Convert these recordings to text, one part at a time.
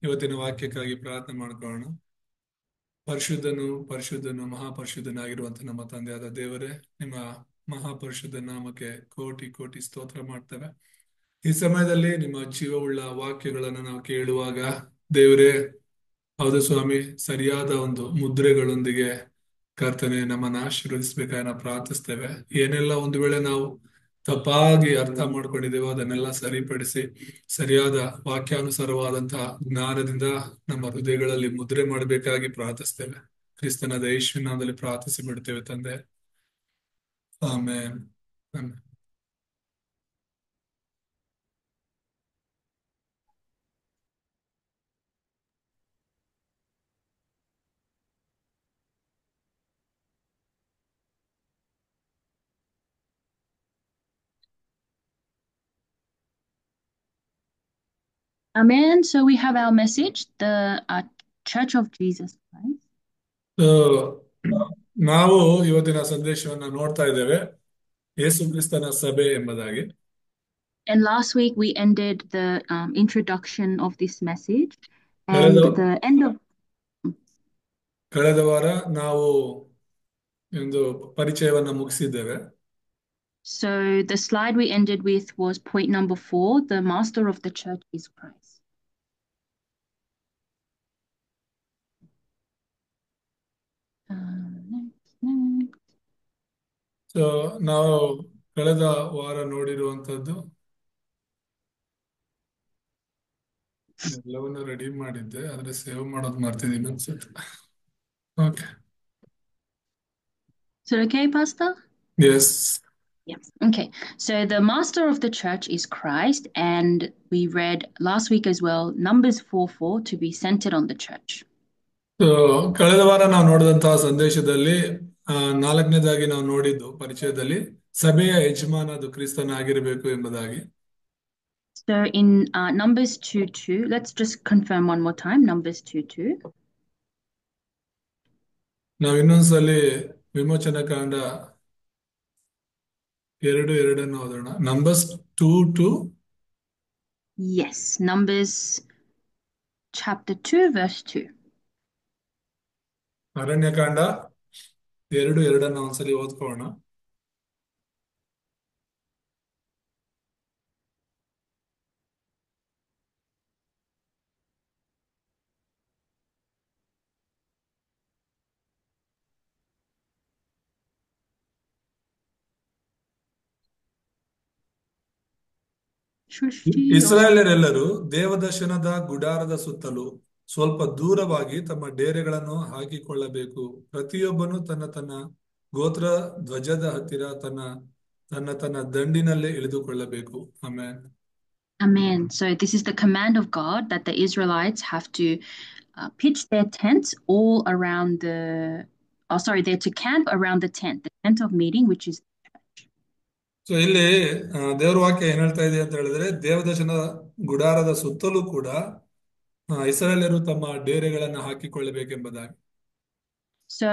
ಇವತ್ತಿನ ವಾಕ್ಯಕ್ಕಾಗಿ ಪ್ರಾರ್ಥನೆ ಮಾಡ್ಕೊಳ್ಳೋಣ. ಪರಿಶುದ್ಧನು ಪರಿಶುದ್ಧನು ಮಹಾಪರಿಶುದ್ಧನಾಗಿರುವಂತ ನಮ್ಮ ತಂದೆಯಾದ ದೇವರೇ, ನಿಮ್ಮ ಮಹಾಪರಿಶುದ್ಧ ನಾಮಕ್ಕೆ ಕೋಟಿ ಕೋಟಿ ಸ್ತೋತ್ರ ಮಾಡ್ತೇವೆ. ಈ ಸಮಯದಲ್ಲಿ ನಿಮ್ಮ ಜೀವವುಳ್ಳ ವಾಕ್ಯಗಳನ್ನು ನಾವು ಕೇಳುವಾಗ ದೇವರೇ, ಹೌದು ಸ್ವಾಮಿ, ಸರಿಯಾದ ಒಂದು ಮುದ್ರೆಗಳೊಂದಿಗೆ ಕರ್ತನೆ ನಮ್ಮನ್ನು ಆಶೀರ್ವದಿಸ್ಬೇಕಾಗಿ ನಾವು ಪ್ರಾರ್ಥಿಸ್ತೇವೆ. ಏನೆಲ್ಲ ಒಂದು ವೇಳೆ ನಾವು ತಪ್ಪಾಗಿ ಅರ್ಥ ಮಾಡ್ಕೊಂಡಿದ್ದೇವೋ ಅದನ್ನೆಲ್ಲ ಸರಿಪಡಿಸಿ ಸರಿಯಾದ ವಾಕ್ಯಾನುಸಾರವಾದಂತಹ ಜ್ಞಾನದಿಂದ ನಮ್ಮ ಹೃದಯಗಳಲ್ಲಿ ಮುದ್ರೆ ಮಾಡಬೇಕಾಗಿ ಪ್ರಾರ್ಥಿಸ್ತೇವೆ. ಕ್ರಿಸ್ತನ ಯೇಸುವಿನ ನಾಮದಲ್ಲಿ ಪ್ರಾರ್ಥಿಸಿ ಬಿಡ್ತೇವೆ ತಂದೆ, ಆಮೇನ್. ಆಮೇನ್. Amen. So we have our message, the Church of Jesus Christ. So, ನಾವು ಇವತ್ತಿನ ಸಂದೇಶವನ್ನ ನೋಡ್ತಾ ಇದ್ದೇವೆ, ಯೇಸು ಕ್ರಿಸ್ತನ ಸಭೆ ಎಂಬುದಾಗಿ. And last week we ended the introduction of this message, and ಕಳೆದ the end of ಕಳೆದ ವಾರ ನಾವು ಒಂದು ಪರಿಚಯವನ್ನ ಮುಗಿಸಿದ್ದೇವೆ. so the slide we ended with was point number 4, the master of the church is Christ. Next. So ನಾವು ಕಳೆದ ವಾರ ನೋಡಿರುವಂತದ್ದು ಎಲ್ಲವನ್ನ ರೆಡಿ ಮಾಡಿದ್ದೆ, ಆದ್ರೆ ಸೇವ್ ಮಾಡೋದು ಮರ್ತಿದ್ದೀನಿ ಅನ್ಸುತ್ತೆ. Okay, So okay, Pastor? Yes. Yes. Okay. So the master of the church is Christ, and we read last week as well, Numbers 4:4, to be centered on the church. So ಕಳೆದ ವಾರ ನಾವು ನೋಡಿದಂತಹ ಸಂದೇಶದಲ್ಲಿ ನಾಲ್ಕನೇದಾಗಿ ನಾವು ನೋಡಿದ್ದು ಪರಿಚಯದಲ್ಲಿ ಸಭೆಯ ಯಜಮಾನ ಅದು ಕ್ರಿಸ್ತನ ಆಗಿರಬೇಕು ಎಂಬುದಾಗಿ. So in Numbers 2:2, let's just confirm one more time, Numbers 2:2. ನಾವು ಇನ್ನೊಂದ್ಸಲಿ ವಿಮೋಚನ ಕಾಂಡ 2:2 ಓದೋಣ. Numbers 2:2. Yes, Numbers chapter 2, verse 2. Aranya Kanda 2:2 ಒಂದ್ಸಲಿ ಓದ್ಕೊಳ್ಳೋಣ. Shrishti or ಇಸ್ರಾಯೇಲರೆಲ್ಲರೂ ದೇವದರ್ಶನದ ಗುಡಾರದ ಸುತ್ತಲೂ ಸ್ವಲ್ಪ ದೂರವಾಗಿ ತಮ್ಮ ಡೇರೆಗಳನ್ನು ಹಾಕಿಕೊಳ್ಳಬೇಕು. ಪ್ರತಿಯೊಬ್ಬನು ತನ್ನ ತನ್ನ ಗೋತ್ರ ಧ್ವಜದ ಹತ್ತಿರ ತನ್ನ ತನ್ನ ತನ್ನ ದಂಡಿನಲ್ಲೇ ಇಳಿದುಕೊಳ್ಳಬೇಕು. ಆಮೇಲೆ Amen. So this is the command of God that the Israelites have to pitch their tents all around they're to camp around the tent of meeting, which is so ಇಲ್ಲಿ ದೇವ್ರ ವಾಕ್ಯ ಏನ್ ಹೇಳ್ತಾ ಇದೆ ಅಂತ ಹೇಳಿದ್ರೆ, ದೇವದರ್ಶನ ಗುಡಾರದ ಸುತ್ತಲೂ ಕೂಡ ಇಸ್ರಾಯೇಲರು ತಮ್ಮ ಡೇರೆಗಳನ್ನ ಹಾಕಿಕೊಳ್ಳಬೇಕೆಂಬುದಾಗಿ. So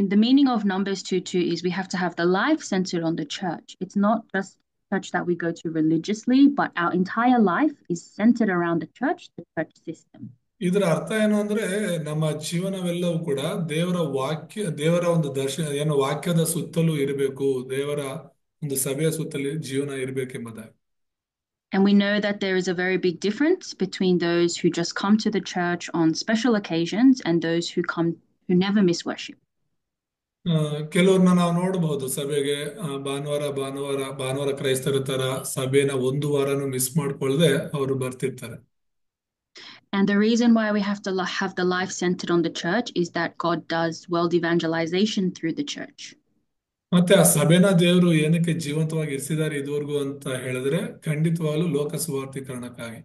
in the meaning of Numbers 2:2 is we have to have the life centered on the church. It's not just church that we go to religiously, but our entire life is centered around the church system. ಇದರ ಅರ್ಥ ಏನು ಅಂದ್ರೆ, ನಮ್ಮ ಜೀವನವೆಲ್ಲವೂ ಕೂಡ ದೇವರ ಒಂದು ದರ್ಶನ ವಾಕ್ಯದ ಸುತ್ತಲೂ ಇರಬೇಕು, ದೇವರ ಒಂದು ಸಭೆಯ ಸುತ್ತಲೂ ಜೀವನ ಇರಬೇಕೆಂಬುದಾಗಿ. And we know that there is a very big difference between those who just come to the church on special occasions and those who never miss worship. ಕೆಲವ್ರನ್ನ ನಾವು ನೋಡಬಹುದು, ಸಭೆಗೆ ಭಾನುವಾರ ಕ್ರೈಸ್ತರ ತರ ಸಭೆನ ಒಂದು ವಾರನು ಮಿಸ್ ಮಾಡ್ಕೊಳ್ದೆ ಅವರು ಬರ್ತಿರ್ತಾರೆ. And the reason why we have to have the life centered on the church is that God does world evangelization through the church. ಮತ್ತೆ ಆ ಸಭೆನ ದೇವರು ಏನಕ್ಕೆ ಜೀವಂತವಾಗಿ ಇರಿಸಿದ್ದಾರೆ ಇದುವರೆಗೂ ಅಂತ ಹೇಳಿದ್ರೆ, ಖಂಡಿತವಾಗ್ಲೂ ಲೋಕ ಸುವಾರ್ಥೀಕರಣಕ್ಕಾಗಿ.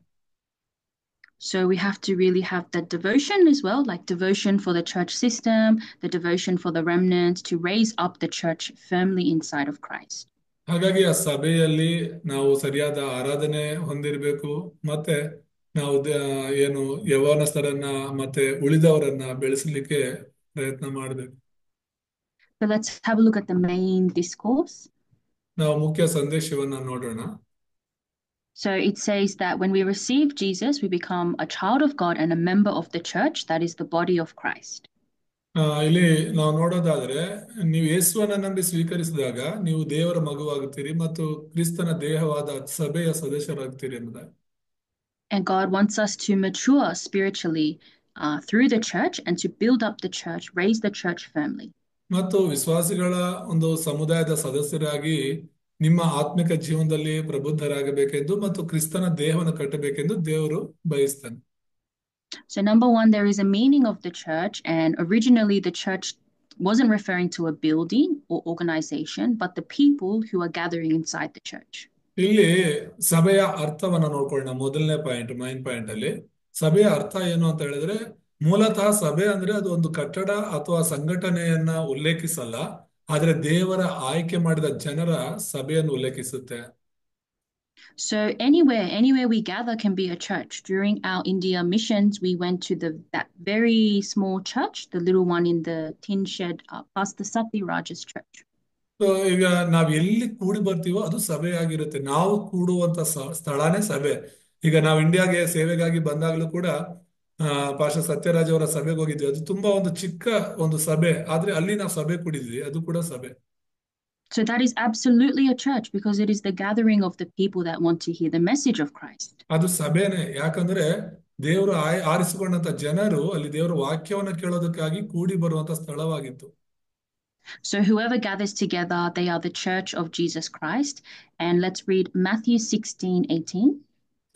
So we have to really have that devotion as well, like devotion for the church system, the devotion for the remnant, to raise up the church firmly inside of Christ. ಹಾಗಾಗಿ ಆ ಸಭೆಯಲ್ಲಿ ನಾವು ಸರಿಯಾದ ಆರಾಧನೆ ಹೊಂದಿರಬೇಕು, ಮತ್ತೆ ನಾವು ಏನು ಯೌವನಸ್ಥರನ್ನ ಮತ್ತೆ ಉಳಿದವರನ್ನ ಬೆಳೆಸಲಿಕ್ಕೆ ಪ್ರಯತ್ನ ಮಾಡಬೇಕು. So let's have a look at the main discourse. ನಾವು ಮುಖ್ಯ ಸಂದೇಶವನ್ನ ನೋಡೋಣ. So it says that when we receive Jesus, we become a child of God and a member of the church, that is the body of Christ. ಇಲ್ಲಿ ನಾವು ನೋಡೋದಾದ್ರೆ, ನೀವು ಯೇಸುವನ್ನ ನಂಬಿ ಸ್ವೀಕರಿಸಿದಾಗ ನೀವು ದೇವರ ಮಗುವಾಗುತ್ತೀರಿ ಮತ್ತು ಕ್ರಿಸ್ತನ ದೇಹವಾದ ಸಭೆಯ ಸದಸ್ಯರಾಗ್ತೀರಿ ಎಂಬುದಾಗಿ. And God wants us to mature spiritually through the church and to build up the church, raise the church firmly. ಮತ್ತು ವಿಶ್ವಾಸಿಗಳ ಒಂದು ಸಮುದಾಯದ ಸದಸ್ಯರಾಗಿ ನಿಮ್ಮ ಆತ್ಮಿಕ ಜೀವನದಲ್ಲಿ ಪ್ರಬುದ್ಧರಾಗಬೇಕೆಂದು ಮತ್ತು ಕ್ರಿಸ್ತನ ದೇಹವನ್ನು ಕಟ್ಟಬೇಕೆಂದು ದೇವರು ಬಯಸ್ತಾನೆ. So number one, there is a meaning of the church, and originally the church wasn't referring to a building or organization, but the people who are gathering inside the church. ಇಲ್ಲಿ ಸಭೆಯ ಅರ್ಥವನ್ನ ನೋಡ್ಕೊಳ್ಳೋಣ. ಮೊದಲನೇ ಮೈನ್ ಪಾಯಿಂಟ್ ಅಲ್ಲಿ ಸಭೆಯ ಅರ್ಥ ಏನು ಅಂತ ಹೇಳಿದ್ರೆ, ಮೂಲತಃ ಸಭೆ ಅಂದ್ರೆ ಅದು ಒಂದು ಕಟ್ಟಡ ಅಥವಾ ಸಂಘಟನೆಯನ್ನ ಉಲ್ಲೇಖಿಸಲ್ಲ, ಆದ್ರೆ ದೇವರ ಆಯ್ಕೆ ಮಾಡಿದ ಜನರ ಸಭೆಯನ್ನು ಉಲ್ಲೇಖಿಸುತ್ತೆ. So anywhere we gather can be a church. During our India missions, we went to that very small church, the little one in the tin shed past the Sati Raja's church. So ಈಗ ನಾವ್ ಎಲ್ಲಿ ಕೂಡಿ ಬರ್ತೀವೋ ಅದು ಸಭೆ ಆಗಿರುತ್ತೆ. ನಾವು ಕೂಡುವಂತ ಸ್ಥಳನೇ ಸಭೆ. ಈಗ ನಾವು ಇಂಡಿಯಾಗೆ ಸೇವೆಗಾಗಿ ಬಂದಾಗಲೂ ಕೂಡ ಪಾಸ್ಟರ್ ಸತ್ಯರಾಜ್ ಅವರ ಸಭೆಗೆ ಹೋಗಿದ್ವಿ. ಅದು ತುಂಬಾ ಒಂದು ಚಿಕ್ಕ ಒಂದು ಸಭೆ, ಆದ್ರೆ ಅಲ್ಲಿ ನಾವು ಸಭೆ ಕೂಡಿದ್ವಿ, ಅದು ಕೂಡ ಸಭೆ. So that is absolutely a church because it is the gathering of the people that want to hear the message of Christ. ಅದು ಸಭೆನೇ. ಯಾಕಂದ್ರೆ ದೇವರು ಆರಿಸಿಕೊಂಡಂತ ಜನರು ಅಲ್ಲಿ ದೇವರ ವಾಕ್ಯವನ್ನ ಕೇಳೋದಕ್ಕಾಗಿ ಕೂಡಿ ಬರುವಂತ ಸ್ಥಳವಾಗಿತ್ತು. So whoever gathers together, they are the church of Jesus Christ. And let's read Matthew 16:18.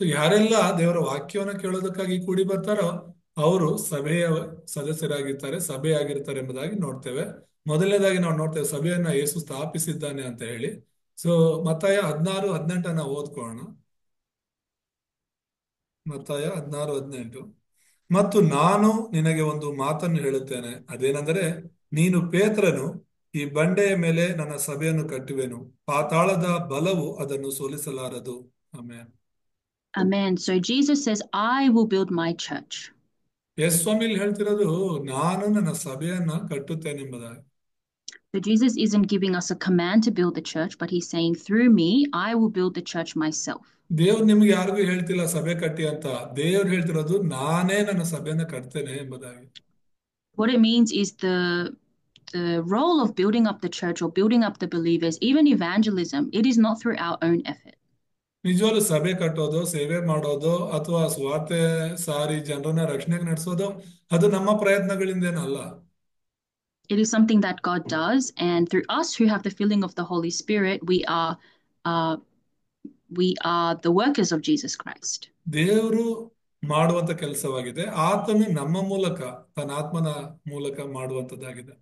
ಯಾರೆಲ್ಲ ದೇವರ ವಾಕ್ಯವನ್ನ ಕೇಳೋದಕ್ಕಾಗಿ ಕೂಡಿ ಬರ್ತಾರೋ ಅವರು ಸಭೆಯ ಸದಸ್ಯರಾಗಿರ್ತಾರೆ, ಸಭೆಯಾಗಿರ್ತಾರೆ ಎಂಬುದಾಗಿ ನೋಡ್ತೇವೆ. ಮೊದಲನೇದಾಗಿ ನಾವು ನೋಡ್ತೇವೆ ಸಭೆಯನ್ನ ಯೇಸು ಸ್ಥಾಪಿಸಿದ್ದಾನೆ ಅಂತ ಹೇಳಿ. ಸೊ ಮತ್ತಾಯ 16:18 ಓದ್ಕೊಳ್ಳೋಣ. ಮತ್ತಾಯ 16:18. ಮತ್ತು ನಾನು ನಿನಗೆ ಒಂದು ಮಾತನ್ನು ಹೇಳುತ್ತೇನೆ, ಅದೇನೆಂದರೆ ನೀನು ಪೇತ್ರನು, ಈ ಬಂಡೆಯ ಮೇಲೆ ನನ್ನ ಸಭೆಯನ್ನು ಕಟ್ಟುವೆನು, ಪಾತಾಳದ ಬಲವು ಅದನ್ನು ಸೋಲಿಸಲಾರದು. Amen. Amen. So Jesus says, I will build my church. Yesu ಸ್ವಾಮಿ ಹೇಳ್ತಿರೋದು ನಾನು ನನ್ನ ಸಭೆಯನ್ನ ಕಟ್ಟುತ್ತೇನೆ ಎಂಬುದಾಗಿ. So Jesus isn't giving us a command to build the church, but he's saying, through me, I will build the church myself. ದೇವ್ರು ನಿಮ್ಗೆ ಯಾರಿಗೂ ಹೇಳ್ತಿಲ್ಲ ಸಭೆ ಕಟ್ಟಿ ಅಂತ. ದೇವ್ರು ಹೇಳ್ತಿರೋದು ನಾನೇ ನನ್ನ ಸಭೆಯನ್ನ ಕಟ್ತೇನೆ ಎಂಬುದಾಗಿ. What it means is the role of building up the church or building up the believers, even evangelism, it is not through our own effort. ನಿಜವಾಗ್ಲೂ ಸಭೆ ಕಟ್ಟೋದು, ಸೇವೆ ಮಾಡೋದು ಅಥವಾ ಸ್ವಾರ್ಥ ಸಾರಿ ಜನರನ್ನ ರಕ್ಷಣೆಗೆ ನಡೆಸೋದು ಅದು ನಮ್ಮ ಪ್ರಯತ್ನಗಳಿಂದೇನಲ್ಲ. It is something that God does, and through us who have the filling of the Holy Spirit, we are the workers of Jesus Christ. ದೇವರು ಮಾಡುವಂತ ಕೆಲಸವಾಗಿದೆ. ಆತನು ನಮ್ಮ ಮೂಲಕ ತನ್ನ ಆತ್ಮನ ಮೂಲಕ ಮಾಡುವಂತದ್ದಾಗಿದೆ.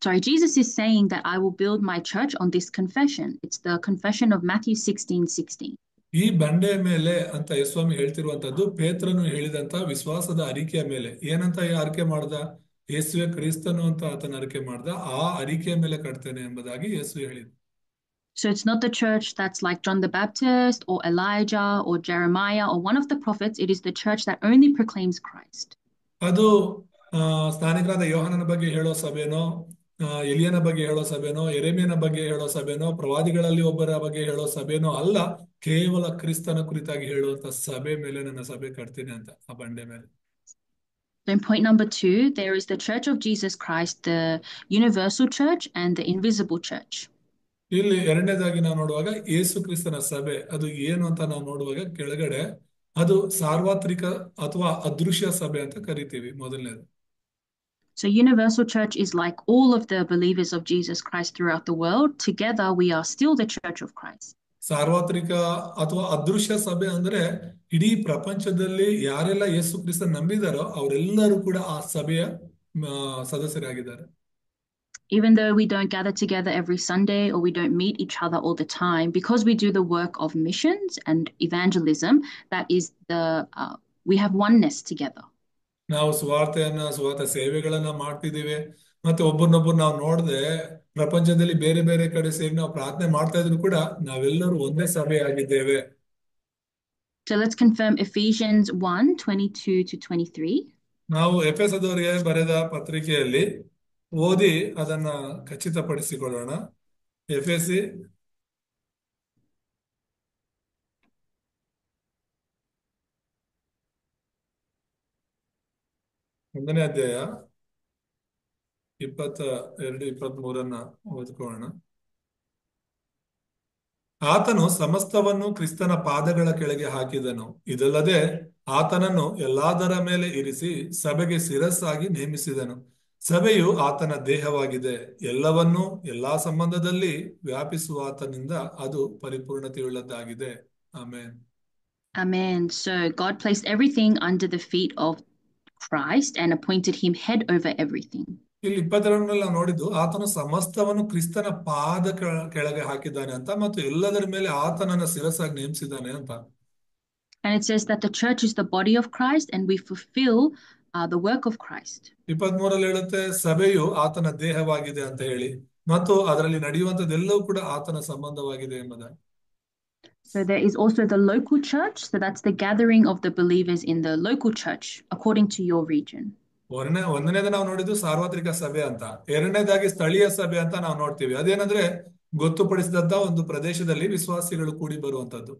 So Jesus is saying that I will build my church on this confession. It's the confession of Matthew 16:16. ಈ ಬಂಡೆಯ ಮೇಲೆ ಅಂತ ಯೇಸುಸ್ವಾಮಿ ಹೇಳ್ತಿರುವಂತದ್ದು ಪೇತ್ರನು ಹೇಳಿದಂತ ವಿಶ್ವಾಸದ ಅರಿಕೆಯ ಮೇಲೆ. ಏನಂತ ಅರಿಕೆ ಮಾಡ್ದ? ಯೇಸುವೆ ಕ್ರಿಸ್ತನು ಅಂತ ಆತನ ಅರಿಕೆ ಮಾಡ್ದ. ಆ ಅರಿಕೆಯ ಮೇಲೆ ಕಟ್ತೇನೆ ಎಂಬುದಾಗಿ ಯೇಸು ಹೇಳಿದ. So it's not the church that's like John the Baptist or Elijah or Jeremiah or one of the prophets. It is the church that only proclaims Christ. ಅದು ಸ್ನಾನಿಕರಾದ ಯೋಹಾನನ ಬಗ್ಗೆ ಹೇಳೋ ಸಭೆನೋ, ಎಲಿಯನ ಬಗ್ಗೆ ಹೇಳೋ ಸಭೆನೋ, ಯೆರೆಮೀಯನ ಬಗ್ಗೆ ಹೇಳೋ ಸಭೆನೋ, ಪ್ರವಾದಿಗಳಲ್ಲಿ ಒಬ್ಬರ ಬಗ್ಗೆ ಹೇಳೋ ಸಭೆನೋ ಅಲ್ಲ, ಕೇವಲ ಕ್ರಿಸ್ತನ ಕುರಿತಾಗಿ ಹೇಳುವಂತ ಸಭೆ ಮೇಲೆ ನನ್ನ ಸಭೆ ಕಟ್ತೀನಿ ಅಂತ, ಆ ಬಂಡೆ ಮೇಲೆ. Then point number 2, there is the church of Jesus Christ, the universal church and the invisible church. ಇಲ್ಲಿ ಎರಡನೇದಾಗಿ ನಾವು ನೋಡುವಾಗ ಯೇಸು ಕ್ರಿಸ್ತನ ಸಭೆ ಅದು ಏನು ಅಂತ ನಾವು ನೋಡುವಾಗ ಕೆಳಗಡೆ ಅದು ಸಾರ್ವತ್ರಿಕ ಅಥವಾ ಅದೃಶ್ಯ ಸಭೆ ಅಂತ ಕರಿತೀವಿ ಮೊದಲನೇದು. So universal church is like all of the believers of Jesus Christ throughout the world. Together we are still the church of Christ. ಸಾರ್ವತ್ರಿಕ ಅಥವಾ ಅದೃಶ್ಯ ಸಭೆ ಅಂದ್ರೆ ಇಡೀ ಪ್ರಪಂಚದಲ್ಲಿ ಯಾರೆಲ್ಲ ಯೇಸು ಕ್ರಿಸ್ತ ನಂಬಿದಾರೋ ಅವರೆಲ್ಲರೂ ಕೂಡ ಆ ಸಭೆಯ ಸದಸ್ಯರಾಗಿದ್ದಾರೆ. Even though we don't gather together every Sunday or we don't meet each other all the time, because we do the work of missions and evangelism, that is we have oneness together. ನಾವು ಸ್ವಾರ್ಥ ಸೇವೆಗಳನ್ನ ಮಾಡ್ತಿದ್ದೀವಿ, ಮತ್ತೆ ಒಬ್ಬರನ್ನೊಬ್ಬರು ನಾವು ನೋಡದೆ ಪ್ರಪಂಚದಲ್ಲಿ ಬೇರೆ ಬೇರೆ ಕಡೆ ಸೇರಿ ನಾವು ಪ್ರಾರ್ಥನೆ ಮಾಡ್ತಾ ಇದ್ರು ಕೂಡ ನಾವೆಲ್ಲರೂ ಒಂದೇ ಸಭೆ ಆಗಿದ್ದೇವೆ. So let's confirm Ephesians 1:22-23. ನಾವು ಎಫೆಸದವರಿಗೆ ಬರೆದ ಪತ್ರಿಕೆಯಲ್ಲಿ ಓದಿ ಅದನ್ನ ಖಚಿತಪಡಿಸಿಕೊಳ್ಳೋಣ. ಎಫೆಸಿ ಒಂದನೇ ಅಧ್ಯಾಯ 22, 23 ಓದ್ಕೊಳ್ಳೋಣ. ಆತನು ಸಮಸ್ತವನ್ನು ಕ್ರಿಸ್ತನ ಪಾದಗಳ ಕೆಳಗೆ ಹಾಕಿದನು. ಇದಲ್ಲದೆ ಆತನನ್ನು ಎಲ್ಲಾದರ ಮೇಲೆ ಇರಿಸಿ ಸಭೆಗೆ ಶಿರಸ್ಸಾಗಿ ನೇಮಿಸಿದನು. ಸಭೆಯು ಆತನ ದೇಹವಾಗಿದೆ. ಎಲ್ಲವನ್ನೂ ಎಲ್ಲಾ ಸಂಬಂಧದಲ್ಲಿ ವ್ಯಾಪಿಸುವ ಆತನಿಂದ ಅದು ಪರಿಪೂರ್ಣತೆಯುಳ್ಳದ್ದಾಗಿದೆ. ಆಮೇನ್. Amen. So God placed everything under the feet of Christ and appointed him head over everything. ಇಲ್ಲಿ 22ರಲ್ಲಿ ನಾವು ನೋಡಿದ್ದು ಆತನು ಸಮಸ್ತವನ್ನು ಕ್ರಿಸ್ತನ ಪಾದ ಕೆಳಗೆ ಹಾಕಿದ್ದಾನೆ ಅಂತ, ಮತ್ತು ಎಲ್ಲದರ ಮೇಲೆ ಆತನನ್ನ ಶಿರಸ್ಸಾಗಿ ನೇಮಿಸಿದ್ದಾನೆ ಅಂತ. And it says that the church is the body of Christ and we fulfill the work of Christ. 23ರಲ್ಲಿ ಹೇಳುತ್ತೆ ಸಭೆಯು ಆತನ ದೇಹವಾಗಿದೆ ಅಂತ ಹೇಳಿ, ಮತ್ತು ಅದರಲ್ಲಿ ನಡೆಯುವಂತದ್ದೆಲ್ಲವೂ ಕೂಡ ಆತನ ಸಂಬಂಧವಾಗಿದೆ ಎಂಬುದಾಗಿ. So there is also the local church. So that's the gathering of the believers in the local church according to your region. ಒಂದನೇದು ನಾವು ನೋಡಿದ್ದು ಸಾರ್ವತ್ರಿಕ ಸಭೆ ಅಂತ, ಎರಡನೇದಾಗಿ ಸ್ಥಳೀಯ ಸಭೆ ಅಂತ ನಾವು ನೋಡ್ತೀವಿ. ಅದೇನಂದ್ರೆ ಗೊತ್ತುಪಡಿಸಿದಂತ ಒಂದು ಪ್ರದೇಶದಲ್ಲಿ ವಿಶ್ವಾಸಿಗಳು ಕೂಡಿ ಬರುವಂತದ್ದು.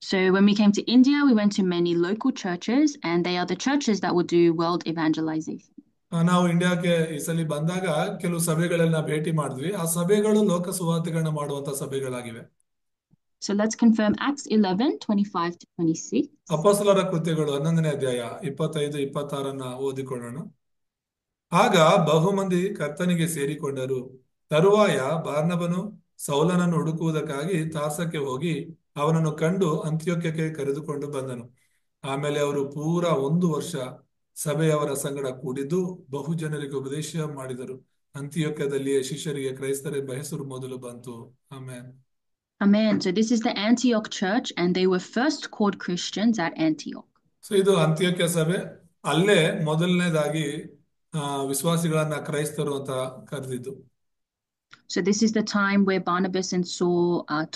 So when we came to India, we went to many local churches, and they are the churches that will do world evangelization. ನಾವು ಇಂಡಿಯಾಕ್ಕೆ ಈ ಸಲ ಬಂದಾಗ ಕೆಲವು ಸಭೆಗಳನ್ನ ಭೇಟಿ ಮಾಡಿದ್ವಿ. ಆ ಸಭೆಗಳು ಲೋಕ ಸುವಾರ್ತೆಗಳನ್ನ ಮಾಡುವಂತ ಸಭೆಗಳಾಗಿವೆ. So let's confirm Acts 11:25-26. ಅಪೊಸ್ತಲರ ಕೃತ್ಯಗಳು 11ನೇ ಅಧ್ಯಾಯ 25, 26 ಓದಿಕೊಳ್ಳೋಣ. ಆಗ ಬಹುಮಂದಿ ಕರ್ತನಿಗೆ ಸೇರಿಕೊಂಡರು. ತರುವಾಯ ಬಾರ್ನಬನು ಸೌಲನನ್ನು ಹುಡುಕುವುದಕ್ಕಾಗಿ ತಾರ್ಸಕ್ಕೆ ಹೋಗಿ ಅವನನ್ನು ಕಂಡು ಅಂತ್ಯೋಕ್ಯಕ್ಕೆ ಕರೆದುಕೊಂಡು ಬಂದನು. ಆಮೇಲೆ ಅವರು ಪೂರಾ 1 ವರ್ಷ ಸಭೆಯವರ ಸಂಗಡ ಕೂಡಿದ್ದು ಬಹು ಜನರಿಗೆ ಉಪದೇಶ ಮಾಡಿದರು. ಅಂತ್ಯೋಕ್ಯದಲ್ಲಿಯೇ ಶಿಷ್ಯರಿಗೆ ಕ್ರೈಸ್ತರೆಂಬ ಹೆಸರು ಮೊದಲು ಬಂತು. ಆಮೇಲೆ Amen. So this is the Antioch church, and they were first called Christians at Antioch. So ಇದು ಅಂತ್ಯೋಕ್ಯ ಸಭೆ. ಅಲ್ಲೇ ಮೊದಲನೇದಾಗಿ ವಿಶ್ವಾಸಿಗಳನ್ನ ಕ್ರೈಸ್ತರು ಅಂತ ಕರೆದಿದ್ದು. So this is the time where Barnabas and Saul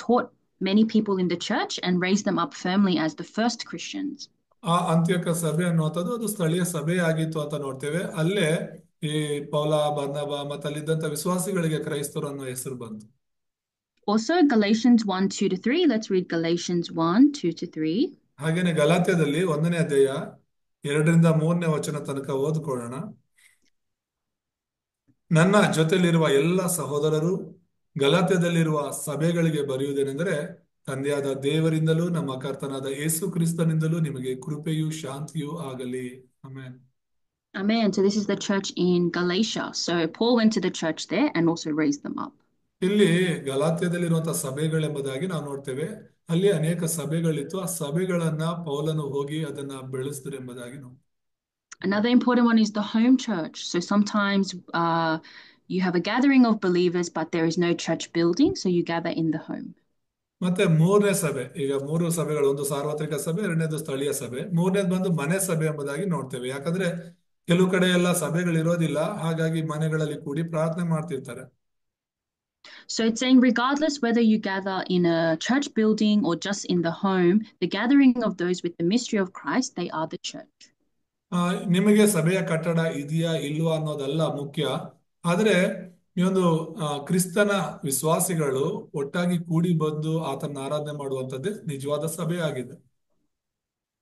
taught many people in the church and raised them up firmly as the first Christians. ಆ ಅಂತ್ಯೋಕ್ಯ ಸಭೆ ಅನ್ನುವಂಥದ್ದು ಅದು ಸ್ಥಳೀಯ ಸಭೆ ಆಗಿತ್ತು ಅಂತ ನೋಡ್ತೇವೆ. ಅಲ್ಲೇ ಈ ಪೌಲ, ಬರ್ನಬ ಮತ್ತೆ ಅಲ್ಲಿದ್ದಂತ ವಿಶ್ವಾಸಿಗಳಿಗೆ ಕ್ರೈಸ್ತರು ಅನ್ನೋ ಹೆಸರು ಬಂತು. Also Galatians 1:2-3. Let's read Galatians 1:2-3. ಹಾಗೇನೆ ಗಲಾತ್ಯದಲ್ಲಿ 1ನೇ ಅಧ್ಯಾಯ 2-3 ವಚನ ತನಕ ಓದ್ಕೊಳ್ಳೋಣ. ನನ್ನ ಜೊತೆಲಿರುವ ಎಲ್ಲ ಸಹೋದರರು ಗಲಾತ್ಯದಲ್ಲಿರುವ ಸಭೆಗಳಿಗೆ ಬರೆಯುವುದೇನೆಂದರೆ, ತಂದೆಯಾದ ದೇವರಿಂದಲೂ ನಮ್ಮ ಕರ್ತನಾದ ಯೇಸು ಕ್ರಿಸ್ತನಿಂದಲೂ ನಿಮಗೆ ಕೃಪೆಯೂ ಶಾಂತಿಯೂ ಆಗಲಿ. Amen. Amen. So this is the church in Galatia. So Paul went to the church there and also raised them up. ಇಲ್ಲಿ ಗಲಾತ್ಯದಲ್ಲಿರುವಂತಹ ಸಭೆಗಳೆಂಬುದಾಗಿ ನಾವು ನೋಡ್ತೇವೆ. ಅಲ್ಲಿ ಅನೇಕ ಸಭೆಗಳಿತ್ತು. ಆ ಸಭೆಗಳನ್ನ ಪೌಲನು ಹೋಗಿ ಅದನ್ನ ಬೆಳೆಸಿದ್ರು ಎಂಬುದಾಗಿ ನಾವು. Another important one is the home church. So sometimes you have a gathering of believers, but there is no church building, so you gather in the home. ಮತ್ತೆ 3ನೇ ಸಭೆ, ಈಗ 3 ಸಭೆಗಳು, ಒಂದು ಸಾರ್ವತ್ರಿಕ ಸಭೆ, ಎರಡನೇದು ಸ್ಥಳೀಯ ಸಭೆ, 3ನೇದು ಬಂದು ಮನೆ ಸಭೆ ಎಂಬುದಾಗಿ ನೋಡ್ತೇವೆ. ಯಾಕಂದ್ರೆ ಕೆಲವು ಕಡೆ ಎಲ್ಲ ಸಭೆಗಳಿರೋದಿಲ್ಲ, ಹಾಗಾಗಿ ಮನೆಗಳಲ್ಲಿ ಕೂಡಿ ಪ್ರಾರ್ಥನೆ ಮಾಡ್ತಿರ್ತಾರೆ. So it's saying regardless whether you gather in a church building or just in the home, the gathering of those with the mystery of Christ, they are the church. ನಿಮಗೆ ಸಭೆಯ ಕಟ್ಟಡ ಇದೆಯಾ ಇಲ್ವಾ ಅನ್ನೋದಲ್ಲ ಮುಖ್ಯ, ಆದ್ರೆ ಈ ಒಂದು ಕ್ರಿಸ್ತನ ವಿಶ್ವಾಸಿಗಳು ಒಟ್ಟಾಗಿ ಕೂಡಿ ಬಂದು ಆತನ ಆರಾಧನೆ ಮಾಡುವಂತದ್ದೇ ನಿಜವಾದ ಸಭೆ ಆಗಿದೆ.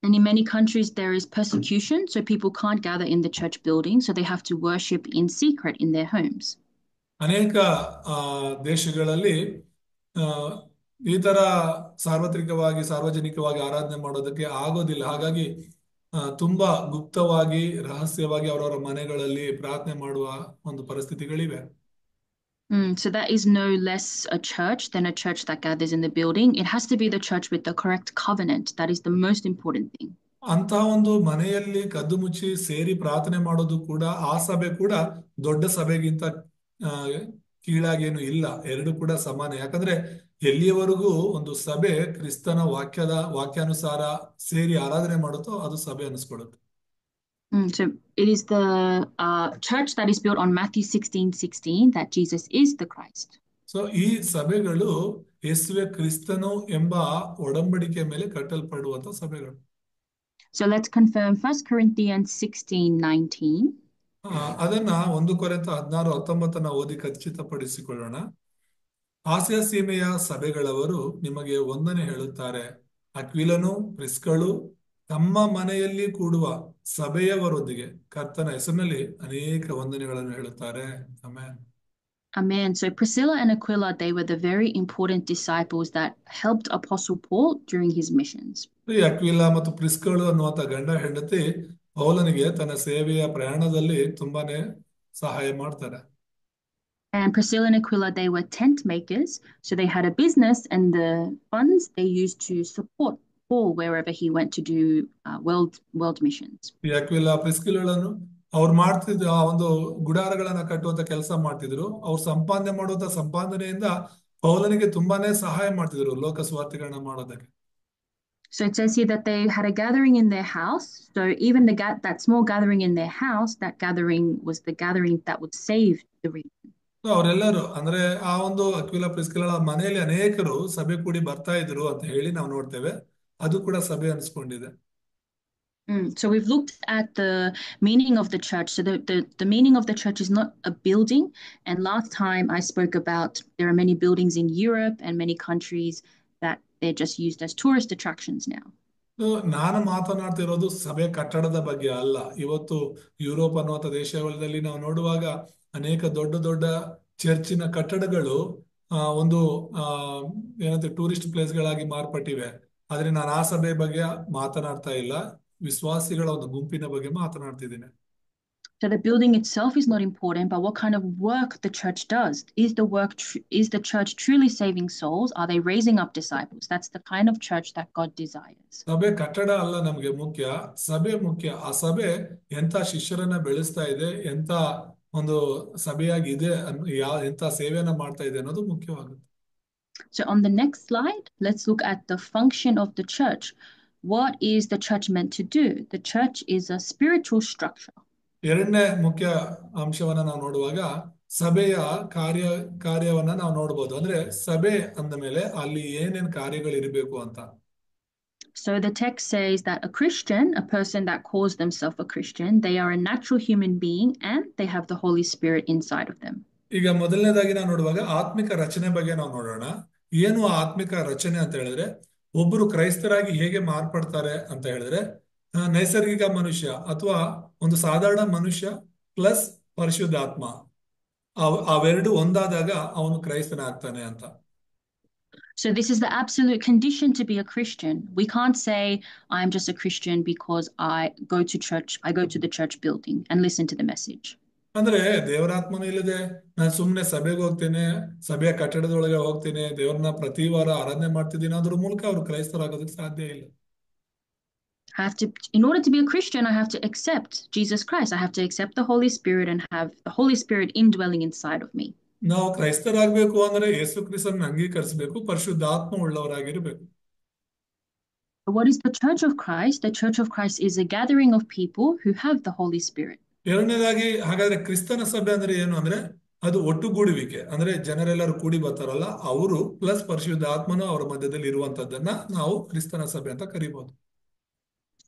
And in many countries there is persecution, so people can't gather in the church building, so they have to worship in secret in their homes. ಅನೇಕ ದೇಶಗಳಲ್ಲಿ ಈ ತರ ಸಾರ್ವಜನಿಕವಾಗಿ ಆರಾಧನೆ ಮಾಡೋದಕ್ಕೆ ಆಗೋದಿಲ್ಲ. ಹಾಗಾಗಿ ತುಂಬಾ ಗುಪ್ತವಾಗಿ, ರಹಸ್ಯವಾಗಿ ಅವರವರ ಮನೆಗಳಲ್ಲಿ ಪ್ರಾರ್ಥನೆ ಮಾಡುವ ಒಂದು ಪರಿಸ್ಥಿತಿಗಳಿವೆ. So that is no less a church than a church that gathers in the building. It has to be the church with the correct covenant. That is the most important thing. ಅಂತ ಒಂದು ಮನೆಯಲ್ಲಿ ಕದ್ದು ಮುಚ್ಚಿ ಸೇರಿ ಪ್ರಾರ್ಥನೆ ಮಾಡೋದು ಕೂಡ, ಆ ಸಭೆ ಕೂಡ ದೊಡ್ಡ ಸಭೆಗಿಂತ ಕೀಳಾಗೇನು ಇಲ್ಲ. ಎರಡು ಕೂಡ ಸಮಾನ. ಯಾಕಂದ್ರೆ ಎಲ್ಲಿಯವರೆಗೂ ಒಂದು ಸಭೆ ಕ್ರಿಸ್ತನ ವಾಕ್ಯಾನುಸಾರ ಸೇರಿ ಆರಾಧನೆ ಮಾಡುತ್ತೋ ಅದು ಸಭೆ ಅನಿಸ್ಕೊಳ್ಳುತ್ತೆ. So it is the church that is built on Matthew 16:16 that Jesus is the Christ. So ಈ ಸಭೆಗಳು ಯೇಸುವೆ ಕ್ರಿಸ್ತನು ಎಂಬ ಒಡಂಬಡಿಕೆ ಮೇಲೆ ಕಟ್ಟಲ್ಪಡುವಂತ ಸಭೆಗಳು. So let's confirm 1 Corinthians 16:19. ಅದನ್ನ 1 ಕೊರಿಂಥ 16:19 ಓದಿ ಖಚಿತಪಡಿಸಿಕೊಳ್ಳೋಣ. ಆಸಿಯಾ ಸೀಮೆಯ ಸಭೆಗಳವರು ನಿಮಗೆ ವಂದನೆ ಹೇಳುತ್ತಾರೆ. ಅಕ್ವಿಲನು, ಪ್ರಿಸ್ಕಳು, ತಮ್ಮ ಮನೆಯಲ್ಲಿ ಕೂಡುವ ಸಭೆಯವರೊಂದಿಗೆ ಕರ್ತನ ಹೆಸರಿನಲ್ಲಿ ಅನೇಕ ವಂದನೆಗಳನ್ನು ಹೇಳುತ್ತಾರೆ. Amen. Amen. So Priscilla and Aquila, they were the very important disciples that helped Apostle Paul during his missions. ಈ ಅಕ್ವಿಲಾ ಮತ್ತು ಪ್ರಿಸ್ಕಳು ಅನ್ನುವಂಥ ಗಂಡ ಹೆಂಡತಿ ಪೌಲನಿಗೆ ತನ್ನ ಸೇವೆಯ ಪ್ರಯಾಣದಲ್ಲಿ ತುಂಬಾನೇ ಸಹಾಯ ಮಾಡ್ತಾರೆ. And Priscilla and Aquila, they were tent makers. So they had a business, and the funds they used to support Paul wherever he went to do world missions. ಈ ಅಕ್ವಿಲಾ ಪ್ರಿಸ್ಕಿಲಗಳನ್ನು ಅವ್ರು ಮಾಡ್ತಿದ್ದ ಆ ಒಂದು ಗುಡಾರಗಳನ್ನ ಕಟ್ಟುವಂತ ಕೆಲಸ ಮಾಡ್ತಿದ್ರು. ಅವ್ರು ಸಂಪಾದನೆ ಮಾಡುವಂತ ಸಂಪಾದನೆಯಿಂದ ಪೌಲನಿಗೆ ತುಂಬಾನೇ ಸಹಾಯ ಮಾಡ್ತಿದ್ರು ಲೋಕ ಸ್ವಾರ್ಥಿಗಳನ್ನ ಮಾಡೋದಕ್ಕೆ. So it says here that they had a gathering in their house. So even that small gathering in their house, that gathering was the gathering that would save the region. ಅವರೆಲ್ಲರೂ ಅಂದ್ರೆ ಆ ಒಂದು ಅಕ್ವಿಲಾ ಪ್ರಿಸ್ಕಿಲಳ ಮನೆಯಲ್ಲಿ ಅನೇಕರು ಸಭೆ ಕೂಡಿ ಬರ್ತಾ ಇದ್ರು ಅಂತ ಹೇಳಿ ನಾವು ನೋಡ್ತೇವೆ. ಅದು ಕೂಡ ಸಭೆ ಅನ್ಸ್ಕೊಂಡಿದೆ. So we've looked at the meaning of the church. So the meaning of the church is not a building. And last time I spoke about there are many buildings in Europe and many countries that they're just used as tourist attractions now. ನಾನು ಮಾತನಾಡ್ತಿರೋದು ಸಭೆ ಕಟ್ಟಡದ ಬಗ್ಗೆ ಅಲ್ಲ. ಇವತ್ತು Europe ಅನ್ನುವಂಥ ದೇಶಗಳಲ್ಲಿ ನಾವು ನೋಡುವಾಗ ಅನೇಕ ದೊಡ್ಡ ದೊಡ್ಡ ಚರ್ಚಿನ ಕಟ್ಟಡಗಳು ಒಂದು ಏನಂತ ಟೂರಿಸ್ಟ್ ಪ್ಲೇಸ್ಗಳಾಗಿ ಮಾರ್ಪಟ್ಟಿವೆ. ಆದ್ರೆ ನಾನು ಆ ಸಭೆ ಬಗ್ಗೆ ಮಾತನಾಡ್ತಾ ಇಲ್ಲ, ವಿಶ್ವಾಸಿಗಳ ಒಂದು ಗುಂಪಿನ ಬಗ್ಗೆ ಮಾತನಾಡ್ತಿದ್ದೀನಿ. So the building itself is not important, but what kind of work the church does. Is the church truly saving souls? Are they raising up disciples? That's the kind of church that God desires. ಸಭೆ ಕಟ್ಟಡ ಅಲ್ಲ ನಮ್ಗೆ ಮುಖ್ಯ, ಸಭೆ ಮುಖ್ಯ. ಆ ಸಭೆ ಎಂತ ಶಿಷ್ಯರನ್ನ ಬೆಳೆಸ್ತಾ ಇದೆ, ಎಂತ ಒಂದು ಸಭೆಯಾಗಿ ಇದೆ, ಎಂತ ಸೇವೆಯನ್ನ ಮಾಡ್ತಾ ಇದೆ ಅನ್ನೋದು ಮುಖ್ಯವಾಗುತ್ತೆ. So on the next slide, let's look at the function of the church. What is the church meant to do? The church is a spiritual structure. ಎರಡನೇ ಮುಖ್ಯ ಅಂಶವನ್ನ ನಾವು ನೋಡುವಾಗ ಸಭೆಯ ಕಾರ್ಯವನ್ನ ನಾವು ನೋಡ್ಬೋದು. ಅಂದ್ರೆ ಸಭೆ ಅಂದ ಮೇಲೆ ಅಲ್ಲಿ ಏನೇನ್ ಕಾರ್ಯಗಳಿರ್ಬೇಕು ಅಂತ. So the text says that a Christian, a person that calls themselves a Christian, they are a natural human being and they have the Holy Spirit inside of them. ಈಗ ಮೊದಲನೇದಾಗಿ ನಾವು ನೋಡುವಾಗ ಆತ್ಮಿಕ ರಚನೆ ಬಗ್ಗೆ ನಾವು ನೋಡೋಣ. ಏನು ಆತ್ಮಿಕ ರಚನೆ ಅಂತ ಹೇಳಿದ್ರೆ, ಒಬ್ಬರು ಕ್ರೈಸ್ತರಾಗಿ ಹೇಗೆ ಮಾರ್ಪಡ್ತಾರೆ ಅಂತ ಹೇಳಿದ್ರೆ, ನೈಸರ್ಗಿಕ ಮನುಷ್ಯ ಅಥವಾ ಒಂದು ಸಾಧಾರಣ ಮನುಷ್ಯ ಪ್ಲಸ್ ಪರಿಶುದ್ಧಾತ್ಮ ಅವೆರಡು ಒಂದಾದಾಗ ಅವನು ಕ್ರೈಸ್ತನಾಗ್ತಾನೆ ಅಂತ. So this is the absolute condition to be a Christian. We can't say I'm just a Christian because I go to the church building and listen to the message. ಅಂದ್ರೆ ದೇವರಾತ್ಮನೂ ಇಲ್ಲದೆ ನಾನು ಸುಮ್ಮನೆ ಸಭೆಗೆ ಹೋಗ್ತೇನೆ, ಸಭೆಯ ಕಟ್ಟಡದೊಳಗೆ ಹೋಗ್ತೇನೆ, ದೇವರನ್ನ ಪ್ರತಿ ವಾರ ಆರಾಧನೆ ಮಾಡ್ತಿದ್ದೀನಿ, ಅದ್ರ ಮೂಲಕ ಅವರು ಕ್ರೈಸ್ತರಾಗೋದಕ್ಕೆ ಸಾಧ್ಯ ಇಲ್ಲ. In order to be a Christian, I have to accept Jesus Christ. I have to accept the Holy Spirit and have the Holy Spirit indwelling inside of me. ನಾವು ಕ್ರೈಸ್ತರಾಗಬೇಕು ಅಂದ್ರೆ ಯೇಸು ಕ್ರಿಸ್ತನ ಅಂಗೀಕರಿಸಬೇಕು, ಪರಿಶುದ್ಧಾತ್ಮ ಉಳ್ಳವರಾಗಿರ್ಬೇಕು. What is the Church of Christ? The Church of Christ is a gathering of people who have the Holy Spirit. ಎರಡನೇದಾಗಿ ಹಾಗಾದ್ರೆ ಕ್ರಿಸ್ತನ ಸಭೆ ಅಂದ್ರೆ ಏನು ಅಂದ್ರೆ ಅದು ಒಟ್ಟುಗೂಡುವಿಕೆ. ಅಂದ್ರೆ ಜನರೆಲ್ಲರೂ ಕೂಡಿ ಬರ್ತಾರಲ್ಲ, ಅವರು ಪ್ಲಸ್ ಪರಿಶುದ್ಧ ಆತ್ಮನು ಅವರ ಮಧ್ಯದಲ್ಲಿ ಇರುವಂತದ್ದನ್ನ ನಾವು ಕ್ರಿಸ್ತನ ಸಭೆ ಅಂತ ಕರಿಬಹುದು.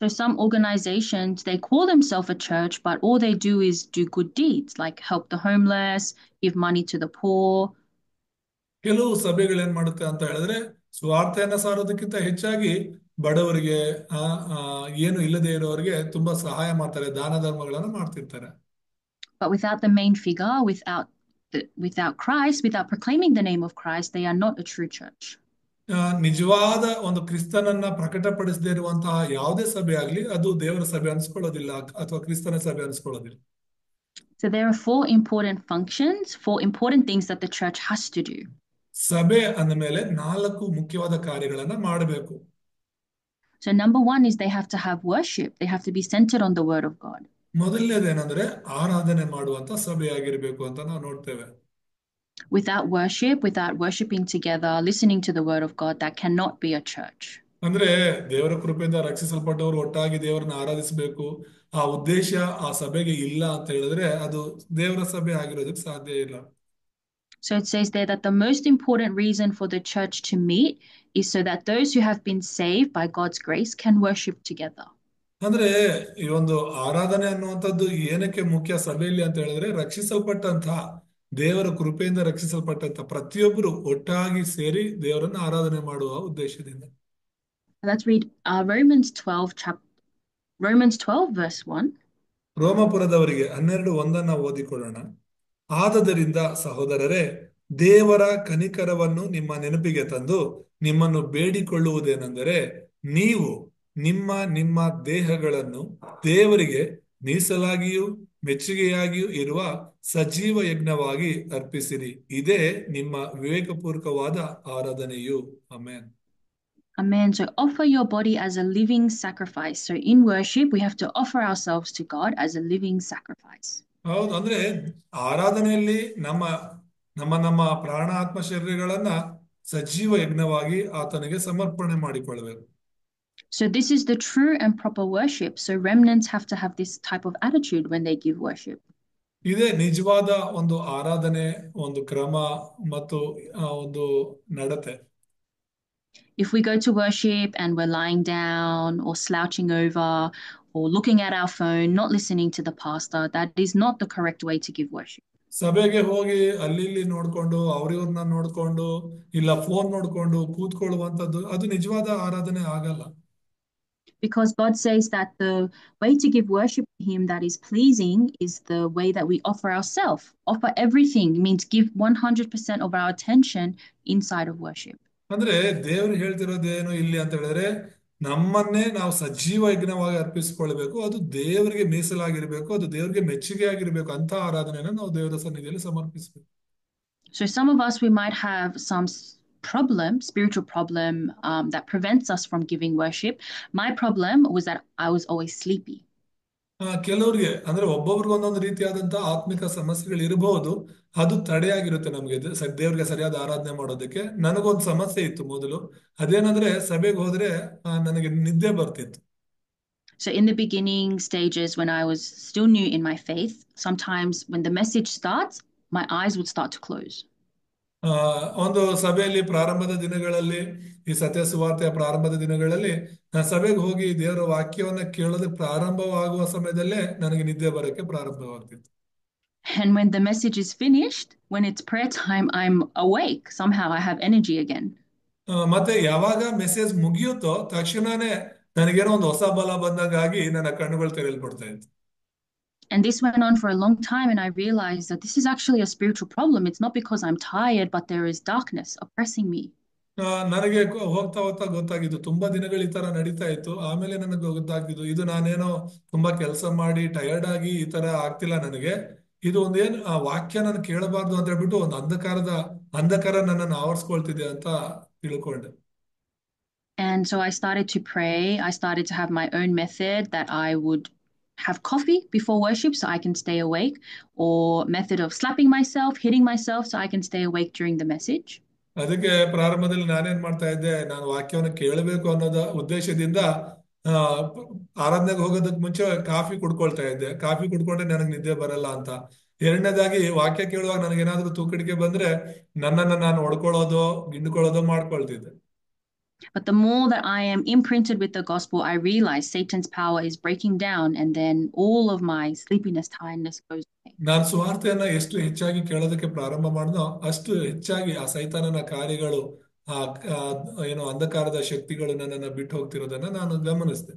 So some organizations, they call themselves a church, but all they do is do good deeds, like help the homeless, give money to the poor. ಕೆಲವು ಸಭೆಗಳು ಏನ್ ಮಾಡುತ್ತೆ ಅಂತ ಹೇಳಿದ್ರೆ, ಸ್ವಾರ್ಥಯನ್ನ ಸಾರೋದಕ್ಕಿಂತ ಹೆಚ್ಚಾಗಿ ಬಡವರಿಗೆ ಏನು ಇಲ್ಲದೆ ಇರೋರಿಗೆ ತುಂಬಾ ಸಹಾಯ ಮಾಡ್ತಾರೆ, ದಾನ ಧರ್ಮಗಳನ್ನ ಮಾಡ್ತಿರ್ತಾರೆ. But without the main figure, without Christ, without proclaiming the name of Christ, they are not a true church. ನಿಜವಾದ ಒಂದು ಕ್ರಿಸ್ತನನ್ನ ಪ್ರಕಟಪಡಿಸದೇ ಇರುವಂತಹ ಯಾವುದೇ ಸಭೆ ಆಗ್ಲಿ ಅದು ದೇವರ ಸಭೆ ಅನ್ಸ್ಕೊಳ್ಳೋದಿಲ್ಲ ಅಥವಾ ಕ್ರಿಸ್ತನ ಸಭೆ ಅನ್ಸ್ಕೊಳ್ಳೋದಿಲ್ಲ. So there are four important things that the church has to do. ಸಭೆ ಅಂದ ಮೇಲೆ 4 ಮುಖ್ಯವಾದ ಕಾರ್ಯಗಳನ್ನ ಮಾಡಬೇಕು. So number 1 is they have to have worship. They have to be centered on the word of God. ಮೊದಲನೇದೇನಂದ್ರೆ ಆರಾಧನೆ ಮಾಡುವಂತ ಸಭೆಯಾಗಿರ್ಬೇಕು ಅಂತ ನಾವು ನೋಡ್ತೇವೆ. Without worship, without worshiping together, listening to the word of God, that cannot be a church. ಅಂದ್ರೆ ದೇವರ ಕೃಪೆಯಿಂದ ರಕ್ಷಿಸಲ್ಪಟ್ಟವರು ಒಟ್ಟಾಗಿ ದೇವರನ್ನ ಆರಾಧಿಸಬೇಕು, ಆ ಉದ್ದೇಶ ಆ ಸಭೆಗೆ ಇಲ್ಲ ಅಂತ ಹೇಳಿದ್ರೆ ಅದು ದೇವರ ಸಭೆ ಆಗಿರೋದಕ್ಕೆ ಸಾಧ್ಯ ಇಲ್ಲ. So it says there that the most important reason for the church to meet is so that those who have been saved by God's grace can worship together. ಅಂದ್ರೆ ಈ ಒಂದು ಆರಾಧನೆ ಅನ್ನುವಂಥದ್ದು ಏನಕ್ಕೆ ಮುಖ್ಯ ಸಭೆಯಲ್ಲಿ ಅಂತ ಹೇಳಿದ್ರೆ, ರಕ್ಷಿಸಲ್ಪಟ್ಟಂತಹ ದೇವರ ಕೃಪೆಯಿಂದ ರಕ್ಷಿಸಲ್ಪಟ್ಟಂತ ಪ್ರತಿಯೊಬ್ಬರು ಒಟ್ಟಾಗಿ ಸೇರಿ ದೇವರನ್ನ ಆರಾಧನೆ ಮಾಡುವ ಉದ್ದೇಶದಿಂದ. Let's read Romans Romans 12, verse 1. ರೋಮಪುರದವರಿಗೆ 12:1 ಓದಿಕೊಳ್ಳೋಣ. ಆದದರಿಂದ ಸಹೋದರರೇ, ದೇವರ ಕನಿಕರವನ್ನು ನಿಮ್ಮ ನೆನಪಿಗೆ ತಂದು ನಿಮ್ಮನ್ನು ಬೇಡಿಕೊಳ್ಳುವುದೇನೆಂದರೆ, ನೀವು ನಿಮ್ಮ ನಿಮ್ಮ ದೇಹಗಳನ್ನು ದೇವರಿಗೆ ಮೀಸಲಾಗಿಯೂ ಮೆಚ್ಚುಗೆಯಾಗಿಯೂ ಇರುವ ಸಜೀವ ಯಜ್ಞವಾಗಿ ಅರ್ಪಿಸಿರಿ. ಇದೇ ನಿಮ್ಮ ವಿವೇಕಪೂರ್ವಕವಾದ ಆರಾಧನೆಯು. Amen. Amen. So offer your body as a living sacrifice. So in worship, we have to offer ourselves to God as a living sacrifice. ಹೌದು, ಅಂದ್ರೆ ಆರಾಧನೆಯಲ್ಲಿ ನಮ್ಮ ನಮ್ಮ ನಮ್ಮ ಪ್ರಾಣ ಆತ್ಮ ಶರೀರಗಳನ್ನ ಸಜೀವ ಯಜ್ಞವಾಗಿ ಆತನಿಗೆ ಸಮರ್ಪಣೆ ಮಾಡಿಕೊಳ್ಳಬೇಕು. So this is the true and proper worship. So remnants have to have this type of attitude when they give worship. ಇದೇ ನಿಜವಾದ ಒಂದು ಆರಾಧನೆ, ಒಂದು ಕ್ರಮ ಮತ್ತು ಒಂದು ನಡತೆ. If we go to worship and we're lying down or slouching over or looking at our phone, not listening to the pastor, that is not the correct way to give worship. ಸಭೆಗೆ ಹೋಗಿ ಅಲ್ಲಿ ಇಲ್ಲಿ ನೋಡ್ಕೊಂಡು ಅವ್ರಿವ್ರನ್ನ ನೋಡ್ಕೊಂಡು ಇಲ್ಲ phone ನೋಡ್ಕೊಂಡು ಕೂತ್ಕೊಳ್ಳುವಂಥದ್ದು ಅದು ನಿಜವಾದ ಆರಾಧನೆ ಆಗಲ್ಲ. Because God says that the way to give worship to Him that is pleasing is the way that we offer ourselves. Offer everything means give 100% of our attention inside of worship. ಅಂದ್ರೆ ದೇವ್ರು ಹೇಳ್ತಿರೋದೇನು ಇಲ್ಲಿ ಅಂತ ಹೇಳಿದ್ರೆ, ನಮ್ಮನ್ನೇ ನಾವು ಸಜೀವ ಯಜ್ಞವಾಗಿ ಅರ್ಪಿಸ್ಕೊಳ್ಬೇಕು, ಅದು ದೇವರಿಗೆ ಮೀಸಲಾಗಿರ್ಬೇಕು, ಅದು ದೇವರಿಗೆ ಮೆಚ್ಚುಗೆ ಆಗಿರ್ಬೇಕು. ಅಂತ ಆರಾಧನೆಯನ್ನು ನಾವು ದೇವರ ಸನ್ನಿಧಿಯಲ್ಲಿ ಸಮರ್ಪಿಸಬೇಕು. So some of us, we might have some problem, spiritual problem, that prevents us from giving worship. My problem was that I was always sleepy. ಕೆಲವ್ರಿಗೆ ಅಂದ್ರೆ ಒಬ್ಬೊಬ್ರಿಗೆ ಒಂದೊಂದು ರೀತಿಯಾದಂತಹ ಆತ್ಮಿಕ ಸಮಸ್ಯೆಗಳು ಇರಬಹುದು. ಅದು ತಡೆಯಾಗಿರುತ್ತೆ ನಮ್ಗೆ ದೇವ್ರಿಗೆ ಸರಿಯಾದ ಆರಾಧನೆ ಮಾಡೋದಕ್ಕೆ. ನನಗೊಂದು ಸಮಸ್ಯೆ ಇತ್ತು ಮೊದಲು. ಅದೇನಂದ್ರೆ ಸಭೆಗೆ ಹೋದ್ರೆ ನನಗೆ ನಿದ್ದೆ ಬರ್ತಿತ್ತು. So in the beginning stages, when I was still new in my faith, sometimes when the message starts, my eyes would start to close. ಒಂದು ಸಭೆಯಲ್ಲಿ ಪ್ರಾರಂಭದ ದಿನಗಳಲ್ಲಿ, ಈ ಸತ್ಯ ಸುವಾರ್ತೆಯ ಪ್ರಾರಂಭದ ದಿನಗಳಲ್ಲಿ ನಾನು ಸಭೆಗೆ ಹೋಗಿ ದೇವರ ವಾಕ್ಯವನ್ನ ಕೇಳೋದು ಪ್ರಾರಂಭವಾಗುವ ಸಮಯದಲ್ಲೇ ನನಗೆ ನಿದ್ದೆ ಬರೋಕ್ಕೆ ಪ್ರಾರಂಭವಾಗ್ತಿತ್ತು. And when the message is finished, when it's prayer time, I'm awake. Somehow I have energy again. ಮತ್ತೆ ಯಾವಾಗ ಮೆಸೇಜ್ ಮುಗಿಯುತ್ತೋ ತಕ್ಷಣನೇ ನನಗೇನೋ ಒಂದು ಹೊಸ ಬಲ ಬಂದಂಗಾಗಿ ನನ್ನ ಕಣ್ಣುಗಳು ತೆರೆಯಲ್ಪಡ್ತಾ ಇತ್ತು. And this went on for a long time, and I realized that this is actually a spiritual problem. It's not because I'm tired, but there is darkness oppressing me. ನನಗೆ ಹೋಗ್ತಾ ಹೋಗ್ತಾ ಗೊತ್ತಾಗಿದ್ದು, ತುಂಬಾ ದಿನಗಳು ಈ ತರ ನಡೀತಾ ಇತ್ತು. ಆಮೇಲೆ ನನಗೆ ಗೊತ್ತಾಗ್ತಿದ್ದು, ಇದು ನಾನೇನೋ ತುಂಬಾ ಕೆಲಸ ಮಾಡಿ ಟಯರ್ಡ್ ಆಗಿ ಈ ತರ ಆಗ್ತಿಲ್ಲ ನನಗೆ. ಇದು ಒಂದೇನು ವಾಕ್ಯ ನಾನು ಕೇಳಬಾರ್ದು ಅಂತ ಹೇಳ್ಬಿಟ್ಟು ಒಂದು ಅಂಧಕಾರ ನನ್ನನ್ನು ಆವರಿಸ್ಕೊಳ್ತಿದೆ ಅಂತ ತಿಳ್ಕೊಂಡೆ. And so I started to pray. I started to have my own method that I would have coffee before worship so I can stay awake, or method of slapping myself, hitting myself so I can stay awake during the message. ಅದಕ್ಕೆ ಪ್ರಾರಂಭದಲ್ಲಿ ನಾನೇನ್ ಮಾಡ್ತಾ ಇದ್ದೆ, ನಾನು ವಾಕ್ಯವನ್ನು ಕೇಳಬೇಕು ಅನ್ನೋದ ಉದ್ದೇಶದಿಂದ ಆರಾಧನೆಗೆ ಹೋಗೋದಕ್ಕೆ ಮುಂಚೆ ಕಾಫಿ ಕುಡ್ಕೊಳ್ತಾ ಇದ್ದೆ. ಕಾಫಿ ಕುಡ್ಕೊಂಡ್ರೆ ನನಗೆ ನಿದ್ದೆ ಬರಲ್ಲ ಅಂತ. ಎರಡನೇದಾಗಿ ವಾಕ್ಯ ಕೇಳುವಾಗ ನನಗೇನಾದ್ರೂ ತೂಕಡಿಕೆ ಬಂದ್ರೆ ನನ್ನನ್ನು ನಾನು ಹೊಡ್ಕೊಳ್ಳೋದು ಗಿಂಡ್ಕೊಳ್ಳೋದು ಮಾಡ್ಕೊಳ್ತಿದ್ದೆ. But the more that I am imprinted with the gospel, I realize Satan's power is breaking down, and then all of my sleepiness, tiredness goes away. ನಾನು ಸುವಾರ್ತೆಯನ್ನ ಎಷ್ಟು ಹೆಚ್ಚಾಗಿ ಕೇಳೋದಕ್ಕೆ ಪ್ರಾರಂಭ ಮಾಡಿದೋ ಅಷ್ಟು ಹೆಚ್ಚಾಗಿ ಆ ಸೈತಾನನ ಕಾರ್ಯಗಳು, ಆ ಏನು ಅಂಧಕಾರದ ಶಕ್ತಿಗಳು ನನ್ನನ್ನು ಬಿಟ್ಟು ಹೋಗ್ತಿರೋದನ್ನ ನಾನು ಗಮನಿಸಿದೆ.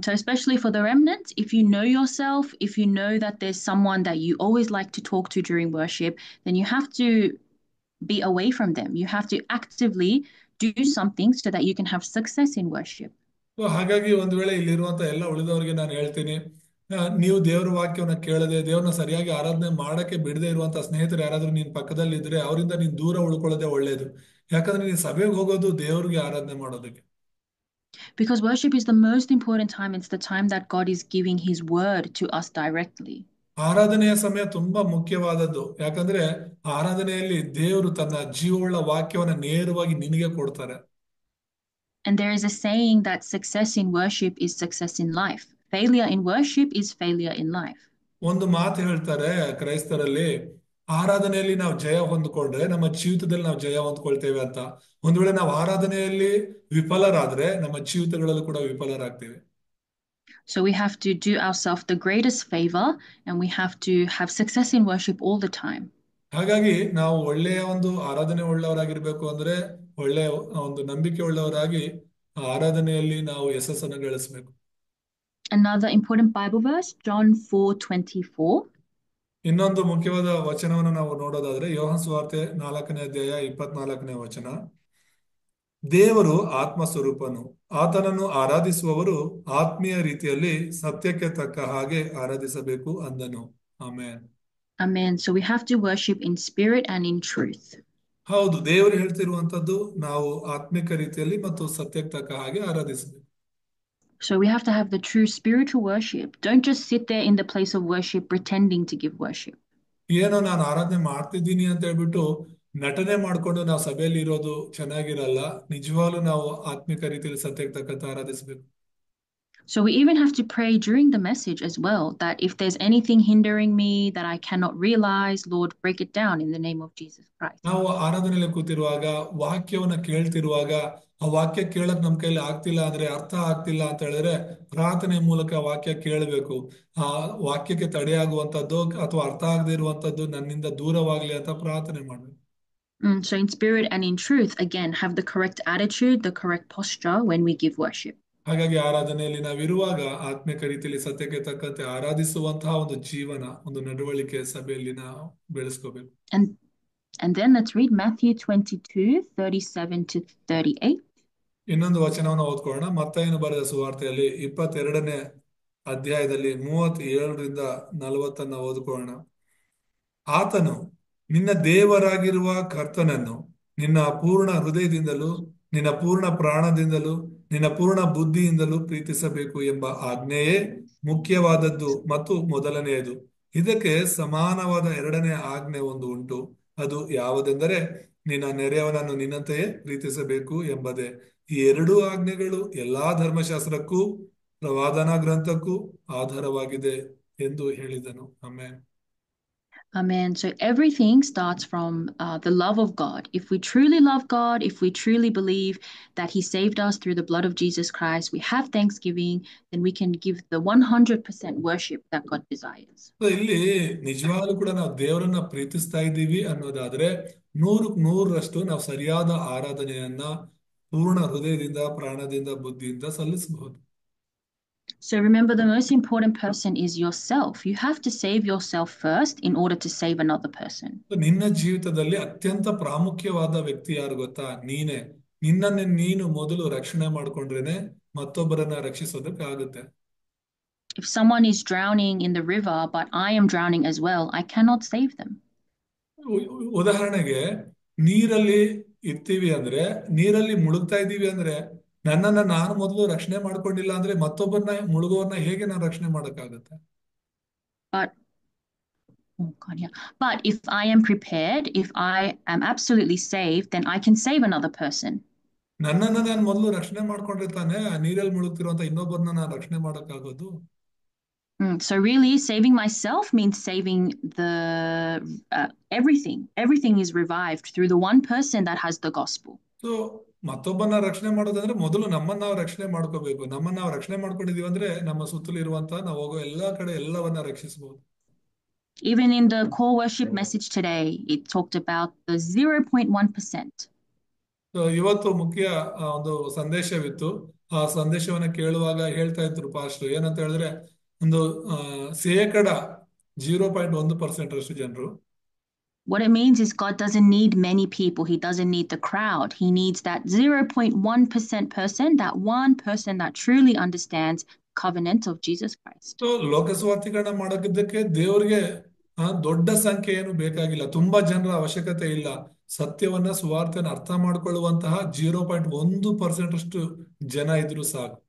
So especially for the remnants, if you know yourself, if you know that there's someone that you always like to talk to during worship, then you have to be away from them. You have to actively do something so that you can have success in worship. ಹಾಗಾಗಿ ಒಂದು ವೇಳೆ ಇಲ್ಲಿರುವಂತ ಎಲ್ಲ ಉಳಿದವರಿಗೆ ನಾನು ಹೇಳ್ತೀನಿ, ನೀವು ದೇವರ ವಾಕ್ಯವನ್ನ ಕೇಳದೆ ದೇವ್ರನ್ನ ಸರಿಯಾಗಿ ಆರಾಧನೆ ಮಾಡಕ್ಕೆ ಬಿಡದೆ ಇರುವಂತ ಸ್ನೇಹಿತರು ಯಾರಾದ್ರೂ ನಿನ್ ಪಕ್ಕದಲ್ಲಿ ಇದ್ರೆ ಅವರಿಂದ ನೀನ್ ದೂರ ಉಳ್ಕೊಳ್ಳೋದೇ ಒಳ್ಳೇದು. ಯಾಕಂದ್ರೆ ನೀನ್ ಸಭೆಗೆ ಹೋಗೋದು ದೇವ್ರಿಗೆ ಆರಾಧನೆ ಮಾಡೋದಕ್ಕೆ. Because worship is the most important time. It's the time that God is giving His word to us directly. ಆರಾಧನೆಯ ಸಮಯ ತುಂಬಾ ಮುಖ್ಯವಾದದ್ದು. ಯಾಕಂದ್ರೆ ಆರಾಧನೆಯಲ್ಲಿ ದೇವರು ತನ್ನ ಜೀವವುಳ್ಳ ವಾಕ್ಯವನ್ನ ನೇರವಾಗಿ ನಿನಗೆ ಕೊಡ್ತಾರೆ. And there is a saying that success in worship is success in life. Failure in worship is failure in life. ಒಂದು ಮಾತು ಹೇಳ್ತಾರೆ ಕ್ರೈಸ್ತರಲ್ಲಿ, ಆರಾಧನೆಯಲ್ಲಿ ನಾವು ಜಯ ಹೊಂದ್ಕೊಂಡ್ರೆ ನಮ್ಮ ಜೀವಿತದಲ್ಲಿ ನಾವು ಜಯ ಹೊಂದ್ಕೊಳ್ತೇವೆ ಅಂತ. ಒಂದು ವೇಳೆ ನಾವು ಆರಾಧನೆಯಲ್ಲಿ ವಿಫಲರಾದ್ರೆ ನಮ್ಮ ಜೀವಿತಗಳಲ್ಲೂ ಕೂಡ ವಿಫಲರಾಗ್ತೇವೆ. So we have to do ourselves the greatest favor, and we have to have success in worship all the time. ಹಾಗಾಗಿ ನಾವು ಒಳ್ಳೆಯ ಒಂದು ಆರಾಧನೆ ಉಳ್ಳವರಾಗಿರ್ಬೇಕು ಅಂದ್ರೆ ಒಳ್ಳೆಯ ಒಂದು ನಂಬಿಕೆ ಉಳ್ಳವರಾಗಿ ಆರಾಧನೆಯಲ್ಲಿ ನಾವು ಯಶಸ್ಸನ್ನು ಗಳಿಸಬೇಕು. Another important Bible verse, John 4:24. ಇನ್ನೊಂದು ಮುಖ್ಯವಾದ ವಚನವನ್ನು ನಾವು ನೋಡೋದಾದ್ರೆ ಯೋಹಾನ್ ಸುವಾರ್ತೆ 4ನೇ ಅಧ್ಯಾಯ 24ನೇ ವಚನ. ದೇವರು ಆತ್ಮ ಸ್ವರೂಪನು, ಆತನನ್ನು ಆರಾಧಿಸುವವರು ಆತ್ಮೀಯ ರೀತಿಯಲ್ಲಿ ಸತ್ಯಕ್ಕೆ ತಕ್ಕ ಹಾಗೆ ಆರಾಧಿಸಬೇಕು ಅಂದನು. ಆಮೇನ್. Amen. So we have to worship in spirit and in truth. ಹೌದು, ದೇವರು ಹೇಳ್ತಿರುವಂತದ್ದು ನಾವು ಆತ್ಮಿಕ ರೀತಿಯಲ್ಲಿ ಮತ್ತು ಸತ್ಯಕ್ಕೆ ತಕ್ಕ ಹಾಗೆ ಆರಾಧಿಸಬೇಕು. So we have to have the true spiritual worship. Don't just sit there in the place of worship pretending to give worship. ಏನೋ ನಾನು ಆರಾಧನೆ ಮಾಡ್ತಿದ್ದೀನಿ ಅಂತ ಹೇಳ್ಬಿಟ್ಟು ನಟನೆ ಮಾಡ್ಕೊಂಡು ನಾವು ಸಭೆಯಲ್ಲಿ ಇರೋದು ಚೆನ್ನಾಗಿರಲ್ಲ. ನಿಜವಾಗ್ಲೂ ನಾವು ಆತ್ಮಿಕ ರೀತಿಯಲ್ಲಿ ಸತ್ಯಕ್ಕೆ ತಕ್ಕಂತೆ ಆರಾಧಿಸಬೇಕು. So we even have to pray during the message as well, that if there's anything hindering me that I cannot realize, Lord, break it down in the name of Jesus Christ. ನಾವು ಆರಾಧನೆಯಲ್ಲಿ ಕೂತಿರುವಾಗ ವಾಕ್ಯವನ್ನ ಕೇಳ್ತಿರುವಾಗ ಆ ವಾಕ್ಯ ಕೇಳಕ್ ನಮ್ ಕೈಲಿ ಆಗ್ತಿಲ್ಲ ಅಂದ್ರೆ, ಅರ್ಥ ಆಗ್ತಿಲ್ಲ ಅಂತ ಹೇಳಿದ್ರೆ ಪ್ರಾರ್ಥನೆ ಮೂಲಕ ವಾಕ್ಯ ಕೇಳಬೇಕು. ಆ ವಾಕ್ಯಕ್ಕೆ ತಡೆಯಾಗುವಂತದ್ದು ಅಥವಾ ಅರ್ಥ ಆಗದೆ ಇರುವಂತದ್ದು ನನ್ನಿಂದ ದೂರವಾಗ್ಲಿ ಅಂತ ಪ್ರಾರ್ಥನೆ ಮಾಡ್ಬೇಕು. So in spirit and in truth, again, have the correct attitude, the correct posture when we give worship. ಹಾಗಾಗಿ ಆರಾಧನೆಯಲ್ಲಿ ನಾವಿರುವಾಗ ಆತ್ಮಿಕ ರೀತಿಯಲ್ಲಿ ಸತ್ಯಕ್ಕೆ ತಕ್ಕಂತೆ ಆರಾಧಿಸುವಂತಹ ಒಂದು ಜೀವನ, ಒಂದು ನಡವಳಿಕೆ ಸಭೆಯಲ್ಲಿ ನಾವು ಬೆಳೆಸ್ಕೋಬೇಕು. And then let's read Matthew 22:37-38. ಇನ್ನೊಂದು ವಚನವನ್ನು ಓದ್ಕೊಳ್ಳೋಣ. ಮತ್ತಾಯನು ಬರೆದ ಸುವಾರ್ತೆಯಲ್ಲಿ 22ನೇ ಅಧ್ಯಾಯದಲ್ಲಿ 37ರಿಂದ 40 ಓದ್ಕೊಳ್ಳೋಣ. ಆತನು ನಿನ್ನ ದೇವರಾಗಿರುವ ಕರ್ತನನ್ನು ನಿನ್ನ ಪೂರ್ಣ ಹೃದಯದಿಂದಲೂ ನಿನ್ನ ಪೂರ್ಣ ಪ್ರಾಣದಿಂದಲೂ ನಿನ್ನ ಪೂರ್ಣ ಬುದ್ಧಿಯಿಂದಲೂ ಪ್ರೀತಿಸಬೇಕು ಎಂಬ ಆಜ್ಞೆಯೇ ಮುಖ್ಯವಾದದ್ದು ಮತ್ತು ಮೊದಲನೆಯದು. ಇದಕ್ಕೆ ಸಮಾನವಾದ ಎರಡನೇ ಆಜ್ಞೆ ಒಂದು ಉಂಟು. ಅದು ಯಾವುದೆಂದರೆ ನಿನ್ನ ನೆರೆಯವನನ್ನು ನಿನ್ನಂತೆಯೇ ಪ್ರೀತಿಸಬೇಕು ಎಂಬುದೇ. ಈ ಎರಡೂ ಆಜ್ಞೆಗಳು ಎಲ್ಲಾ ಧರ್ಮಶಾಸ್ತ್ರಕ್ಕೂ ಪ್ರವಾದನಾ ಗ್ರಂಥಕ್ಕೂ ಆಧಾರವಾಗಿದೆ ಎಂದು ಹೇಳಿದನು. Amen. Amen. So everything starts from the love of God. If we truly love God, if we truly believe that He saved us through the blood of Jesus Christ, we have thanksgiving, then we can give the 100% worship that God desires. ಇಲ್ಲಿ ನಿಜವಾಗ್ಲೂ ಕೂಡ ನಾವು ದೇವರನ್ನ ಪ್ರೀತಿಸ್ತಾ ಇದ್ದೀವಿ ಅನ್ನೋದಾದ್ರೆ 100% ನಾವು ಸರಿಯಾದ ಆರಾಧನೆಯನ್ನ ಪೂರ್ಣ ಹೃದಯದಿಂದ, ಪ್ರಾಣದಿಂದ, ಬುದ್ಧಿಯಿಂದ ಸಲ್ಲಿಸಬಹುದು. So remember, the most important person is yourself. You have to save yourself first in order to save another person. ನಿನ್ನ ಜೀವಿತದಲ್ಲಿ ಅತ್ಯಂತ ಪ್ರಾಮುಖ್ಯವಾದ ವ್ಯಕ್ತಿ ಯಾರು ಗೊತ್ತಾ? ನೀನೇ. ನಿನ್ನನ್ನೇ ನೀನು ಮೊದಲು ರಕ್ಷಣೆ ಮಾಡ್ಕೊಂಡ್ರೇನೆ ಮತ್ತೊಬ್ಬರನ್ನ ರಕ್ಷಿಸೋದಕ್ಕಾಗುತ್ತೆ. If someone is drowning in the river, but I am drowning as well, I cannot save them. ಉದಾಹರಣೆಗೆ ನೀರಲ್ಲಿ ಇರ್ತೀವಿ ಅಂದ್ರೆ, ನೀರಲ್ಲಿ ಮುಳುಗ್ತಾ ಇದ್ದೀವಿ ಅಂದ್ರೆ, ನನ್ನನ್ನ ನಾನು ಮೊದಲು ರಕ್ಷಣೆ ಮಾಡ್ಕೊಂಡಿಲ್ಲ ಅಂದ್ರೆ ಮತ್ತೊಬ್ಬರನ್ನ ಮುಳುಗೋರ್ನ ಹೇಗೆ ನಾನು ರಕ್ಷಣೆ ಮಾಡಕ್ಕಾಗತ್ತೆ? But if I am prepared, if I am absolutely saved, then I can save another person. ನನ್ನನ್ನ ನಾನು ಮೊದಲು ರಕ್ಷಣೆ ಮಾಡ್ಕೊಂಡ್ರೆ ತಾನೇ ನೀರಲ್ಲಿ ಮುಳುಗ್ತಿರುವಂತ ಇನ್ನೊಬ್ಬರನ್ನ ನಾನು ರಕ್ಷಣೆ ಮಾಡಕ್ಕಾಗೋದು. So really, saving myself means saving the everything. Everything is revived through the one person that has the gospel. So ಮತ್ತೊಬ್ಬನ ರಕ್ಷಣೆ ಮಾಡೋದಂದ್ರೆ ಮೊದಲು ನಮ್ಮನ್ನ ನಾವು ರಕ್ಷಣೆ ಮಾಡ್ಕೋಬೇಕು. ನಮ್ಮನ್ನ ನಾವು ರಕ್ಷಣೆ ಮಾಡ್ಕೊಂಡಿದೀವಿ ಅಂದ್ರೆ ನಮ್ಮ ಸುತ್ತಲೂ ಇರುವಂತ ನಾವು ಹೋಗೋ ಎಲ್ಲಾ ಕಡೆ ಎಲ್ಲವನ್ನ ರಕ್ಷಿಸಬಹುದು. Even in the core worship message today, it talked about the 0.1%. ಇವತ್ತು ಮುಖ್ಯ ಒಂದು ಸಂದೇಶವಿತ್ತು. ಆ ಸಂದೇಶವನ್ನ ಕೇಳುವಾಗ ಹೇಳ್ತಾ ಇದ್ರು ಪಾಸ್ಟರ್, ಏನಂತ ಹೇಳಿದ್ರೆ ಒಂದು 0.1% ಅಷ್ಟು ಜನರು. What it means is God doesn't need many people. He doesn't need the crowd. He needs that 0.1% person, that one person that truly understands covenant of Jesus Christ. So ಲೋಕಸ್ವಾರ್ಥೀಕರಣ ಮಾಡೋಕಿದ್ದಕ್ಕೆ ದೇವರಿಗೆ ದೊಡ್ಡ ಸಂಖ್ಯೆ ಏನು ಬೇಕಾಗಿಲ್ಲ, ತುಂಬಾ ಜನರ ಅವಶ್ಯಕತೆ ಇಲ್ಲ. ಸತ್ಯವನ್ನ ಸುವಾರ್ತೆನ ಅರ್ಥ ಮಾಡ್ಕೊಳ್ಳುವಂತಹ 0.1% ಅಷ್ಟು ಜನ ಇದ್ರು ಸಾಕು.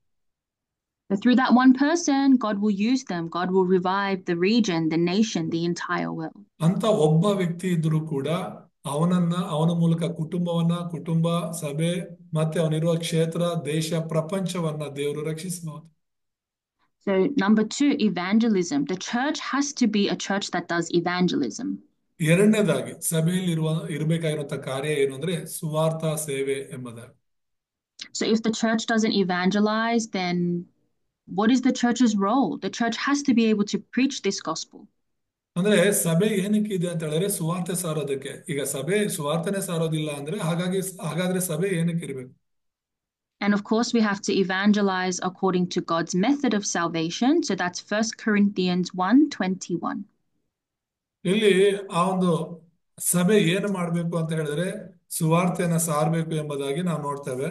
But through that one person, God will use them. God will revive the region, the nation, the entire world. ಅಂತ ಒಬ್ಬ ವ್ಯಕ್ತಿ ಇದ್ರು ಕೂಡ ಅವನ ಮೂಲಕ ಕುಟುಂಬ, ಸಭೆ ಮತ್ತೆ ಅವನಿರುವ ಕ್ಷೇತ್ರ, ದೇಶ, ಪ್ರಪಂಚವನ್ನ ದೇವರು ರಕ್ಷಿಸಬಹುದು. So number 2, evangelism. The church has to be a church that does evangelism. ಎರಡನೇದಾಗಿ ಸಭೆಯಲ್ಲಿ ಇರಬೇಕಾಗಿರುವಂತಹ ಕಾರ್ಯ ಏನು ಅಂದ್ರೆ ಸುವಾರ್ಥ ಸೇವೆ ಎಂಬುದಾಗಿ. So if the church doesn't evangelize, then what is the church's role? The church has to be able to preach this gospel. ಅಂದ್ರೆ ಸಭೆ ಏನಕ್ಕೆ ಇದೆ ಅಂತ ಹೇಳಿದ್ರೆ ಸುವಾರ್ತೆ ಸಾರೋದಕ್ಕೆ. ಈಗ ಸಭೆ ಸುವಾರ್ತೆನೆ ಸಾರೋದಿಲ್ಲ ಅಂದ್ರೆ ಹಾಗಾದ್ರೆ ಸಭೆ ಏನಕ್ಕೆ ಇರಬೇಕು? And of course, we have to evangelize according to God's method of salvation. So that's 1 Corinthians 1:21. ಇಲ್ಲಿ ಆ ಒಂದು ಸಭೆ ಏನು ಮಾಡಬೇಕು ಅಂತ ಹೇಳಿದ್ರೆ ಸುವಾರ್ತೆಯನ್ನ ಸಾರಬೇಕು ಎಂಬುದಾಗಿ ನಾವು ನೋಡ್ತೇವೆ.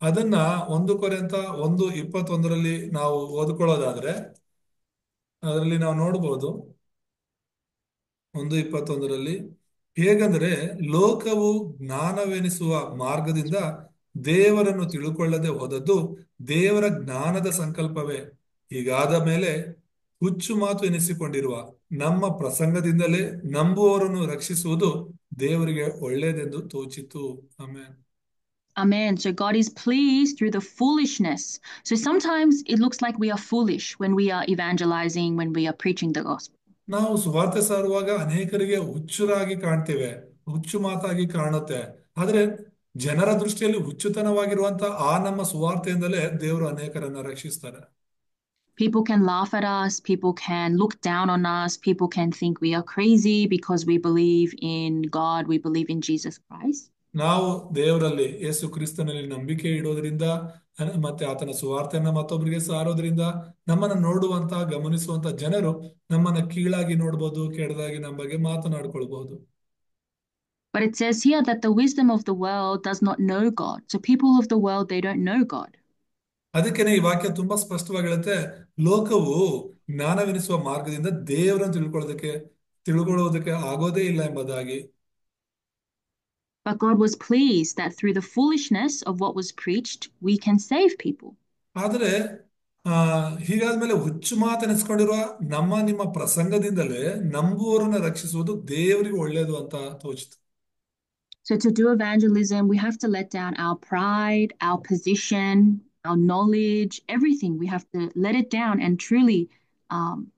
ಅದನ್ನ 1 ಕೊರಿಂಥ 1:21 ನಾವು ಓದ್ಕೊಳ್ಳೋದಾದ್ರೆ ಅದರಲ್ಲಿ ನಾವು ನೋಡ್ಬೋದು. 1:21 ಹೇಗೆಂದರೆ ಲೋಕವು ಜ್ಞಾನವೆನಿಸುವ ಮಾರ್ಗದಿಂದ ದೇವರನ್ನು ತಿಳುಕೊಳ್ಳದೆ ಹೋದದ್ದು ದೇವರ ಜ್ಞಾನದ ಸಂಕಲ್ಪವೇ. ಹೀಗಾದ ಮೇಲೆ ಹುಚ್ಚು ಮಾತು ಎನಿಸಿಕೊಂಡಿರುವ ನಮ್ಮ ಪ್ರಸಂಗದಿಂದಲೇ ನಂಬುವವರನ್ನು ರಕ್ಷಿಸುವುದು ದೇವರಿಗೆ ಒಳ್ಳೆಯದೆಂದು ತೋಚಿತು. Amen. Amen. So God is pleased through the foolishness. So sometimes it looks like we are foolish when we are evangelizing, when we are preaching the gospel. ನಾವು ಸುವಾರ್ತೆ ಸಾರುವಾಗ ಅನೇಕರಿಗೆ ಹುಚ್ಚರಾಗಿ ಕಾಣ್ತೇವೆ, ಹುಚ್ಚು ಮಾತಾಗಿ ಕಾಣುತ್ತೆ. ಆದ್ರೆ ಜನರ ದೃಷ್ಟಿಯಲ್ಲಿ ಹುಚ್ಚುತನವಾಗಿರುವಂತ ಆ ನಮ್ಮ ಸುವಾರ್ತೆಯಿಂದಲೇ ದೇವರು ಅನೇಕರನ್ನ ರಕ್ಷಿಸ್ತಾರೆ. People can laugh at us, people can look down on us, people can think we are crazy because we believe in God, we believe in Jesus Christ. ನಾವು ದೇವರಲ್ಲಿ ಯೇಸು ಕ್ರಿಸ್ತನಲ್ಲಿ ನಂಬಿಕೆ ಇಡೋದ್ರಿಂದ ಮತ್ತೆ ಆತನ ಸುವಾರ್ತೆಯನ್ನ ಮತ್ತೊಬ್ಬರಿಗೆ ಸಾರೋದ್ರಿಂದ ನಮ್ಮನ್ನ ನೋಡುವಂತ ಗಮನಿಸುವಂತ ಜನರು ನಮ್ಮನ್ನ ಕೀಳಾಗಿ ನೋಡ್ಬೋದು, ಕೆಡದಾಗಿ ನಮ್ಮ ಬಗ್ಗೆ ಮಾತನಾಡ್ಕೊಳ್ಬಹುದು. But it says here that the wisdom of the world does not know God. So people of the world, they don't know God. ಅದಕ್ಕೇನೆ ಈ ವಾಕ್ಯ ತುಂಬಾ ಸ್ಪಷ್ಟವಾಗಿ ಹೇಳುತ್ತೆ, ಲೋಕವು ಜ್ಞಾನವೆನಿಸುವ ಮಾರ್ಗದಿಂದ ದೇವರನ್ನು ತಿಳ್ಕೊಳ್ಳೋದಕ್ಕೆ ಆಗೋದೇ ಇಲ್ಲ ಎಂಬುದಾಗಿ. But God was pleased that through the foolishness of what was preached, we can save people. ಆದ್ರೆ ಹೀಗಾದ್ಮೇಲೆ ಹುಚ್ಚು ಮಾತನೆಸ್ಕೊಂಡಿರುವ ನಿಮ್ಮ ಪ್ರಸಂಗದಿಂದಲೇ ನಂಬುವವರನ್ನ ರಕ್ಷಿಸುವುದು ದೇವರಿಗೆ ಒಳ್ಳೆಯದು ಅಂತ ತೋಚಿತು. So to do evangelism, we have to let down our pride, our position, our knowledge, everything. We have to let it down and truly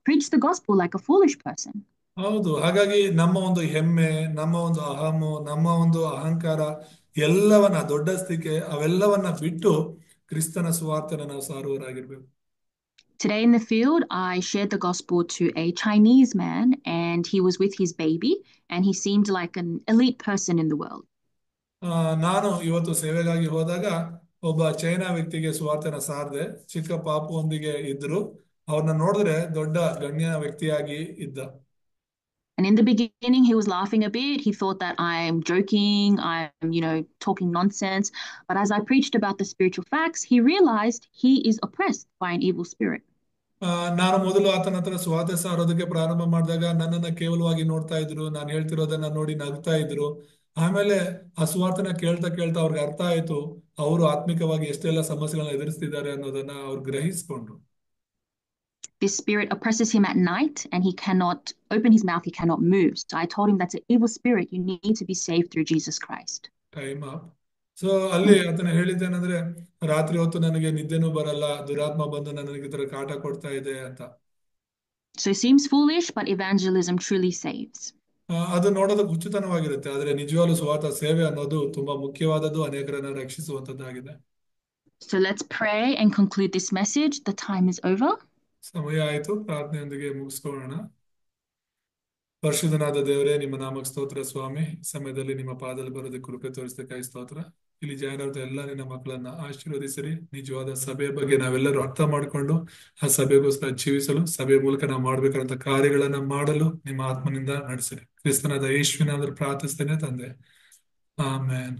preach the gospel like a foolish person. ಹೌದು, ಹಾಗಾಗಿ ನಮ್ಮ ಒಂದು ಹೆಮ್ಮೆ, ನಮ್ಮ ಒಂದು ಅಹಮು, ನಮ್ಮ ಒಂದು ಅಹಂಕಾರ ಎಲ್ಲವನ್ನ ದೊಡ್ಡಸ್ತಿಕೆ ಅವೆಲ್ಲವನ್ನ ಬಿಟ್ಟು ಕ್ರಿಸ್ತನ ಸುವಾರ್ತೆನ ನಾವು ಸಾರುವವರಾಗಿರ್ಬೇಕು. Today in the field, I shared the gospel to a Chinese man, and he was with his baby, and he seemed like an elite person in the world. ನಾನು ಇವತ್ತು ಸೇವೆಗಾಗಿ ಹೋದಾಗ ಒಬ್ಬ ಚೈನಾ ವ್ಯಕ್ತಿಗೆ ಸುವಾರ್ತೆನ ಸಾರದೆ. ಚಿಕ್ಕ ಪಾಪುವೊಂದಿಗೆ ಇದ್ರು. ಅವ್ರನ್ನ ನೋಡಿದ್ರೆ ದೊಡ್ಡ ಗಣ್ಯ ವ್ಯಕ್ತಿಯಾಗಿ ಇದ್ದ. And in the beginning, he was laughing a bit. He thought that I'm joking, I'm, talking nonsense. But as I preached about the spiritual facts, he realized he is oppressed by an evil spirit. ನಾನು ಮೊದಲು ಆತನ ಹತ್ರ ಸುವಾರ್ತೆ ಸಾರೋದಕ್ಕೆ ಪ್ರಾರಂಭ ಮಾಡಿದಾಗ ನನ್ನನ್ನ ಕೇವಲವಾಗಿ ನೋಡ್ತಾ ಇದ್ರು. ನಾನು ಹೇಳ್ತಿರೋದನ್ನ ನೋಡಿ ನಗ್ತಾ ಇದ್ರು. ಆಮೇಲೆ ಆ ಸುವಾರ್ತೆನ ಕೇಳ್ತಾ ಕೇಳ್ತಾ ಅವ್ರಿಗೆ ಅರ್ಥ ಆಯ್ತು, ಅವರು ಆತ್ಮಿಕವಾಗಿ ಎಷ್ಟೆಲ್ಲ ಸಮಸ್ಯೆಗಳನ್ನ ಎದುರಿಸ್ತಿದ್ದಾರೆ ಅನ್ನೋದನ್ನ ಅವ್ರು ಗ್ರಹಿಸ್ಕೊಂಡ್ರು. This spirit oppresses him at night and he cannot open his mouth, he cannot move. So I told him that's an evil spirit. You need to be saved through Jesus Christ. Time up. So ಅಲ್ಲಿ ಆತನ ಹೇಳಿದ್ದೇನೆಂದ್ರೆ, ರಾತ್ರಿ ಹೊತ್ತು ನನಗೆ ನಿದ್ದೆನೂ ಬರಲ್ಲ, ದುರಾತ್ಮ ಬಂದು ನನಗೆ ಈ ತರ ಕಾಟ ಕೊಡ್ತಾ ಇದೆ ಅಂತ. So it seems foolish, but evangelism truly saves. ಅದು ನೋಡೋದಕ್ಕೆ ಹುಚ್ಚುತನವಾಗಿರುತ್ತೆ, ಆದ್ರೆ ನಿಜವಾಗ್ಲೂ ಸುವಾರ್ತೆ ಸೇವೆ ಅನ್ನೋದು ತುಂಬಾ ಮುಖ್ಯವಾದದ್ದು, ಅನೇಕರನ್ನ ರಕ್ಷಿಸುವಂತದ್ದಾಗಿದೆ. So let's pray and conclude this message. The time is over. ಸಮಯ ಆಯ್ತು, ಪ್ರಾರ್ಥನೆಯೊಂದಿಗೆ ಮುಗಿಸ್ಕೊಳ್ಳೋಣ. ಪರಿಶುದ್ಧನಾದ ದೇವರೇ, ನಿಮ್ಮ ನಾಮಕ್ಕೆ ಸ್ತೋತ್ರ ಸ್ವಾಮಿ. ಸಮಯದಲ್ಲಿ ನಿಮ್ಮ ಪಾದದಲ್ಲಿ ಬರೋದಕ್ಕೆ ಕೃಪೆ ತೋರಿಸಬೇಕಾಗಿ ಸ್ತೋತ್ರ. ಇಲ್ಲಿ ಜಾಯಿನಾದ ಎಲ್ಲ ನಿನ್ನ ಮಕ್ಕಳನ್ನ ಆಶೀರ್ವದಿಸಿರಿ. ನಿಜವಾದ ಸಭೆಯ ಬಗ್ಗೆ ನಾವೆಲ್ಲರೂ ಅರ್ಥ ಮಾಡಿಕೊಂಡು ಆ ಸಭೆಗೋಸ್ಕರ ಜೀವಿಸಲು, ಸಭೆಯ ಮೂಲಕ ನಾವು ಮಾಡ್ಬೇಕಾದಂತ ಕಾರ್ಯಗಳನ್ನ ಮಾಡಲು ನಿಮ್ಮ ಆತ್ಮನಿಂದ ನಡೆಸಿರಿ. ಕ್ರಿಸ್ತನಾದ ಯೇಸುವಿನ ಪ್ರಾರ್ಥಿಸ್ತೇನೆ ತಂದೆ, ಆಮೇನ್.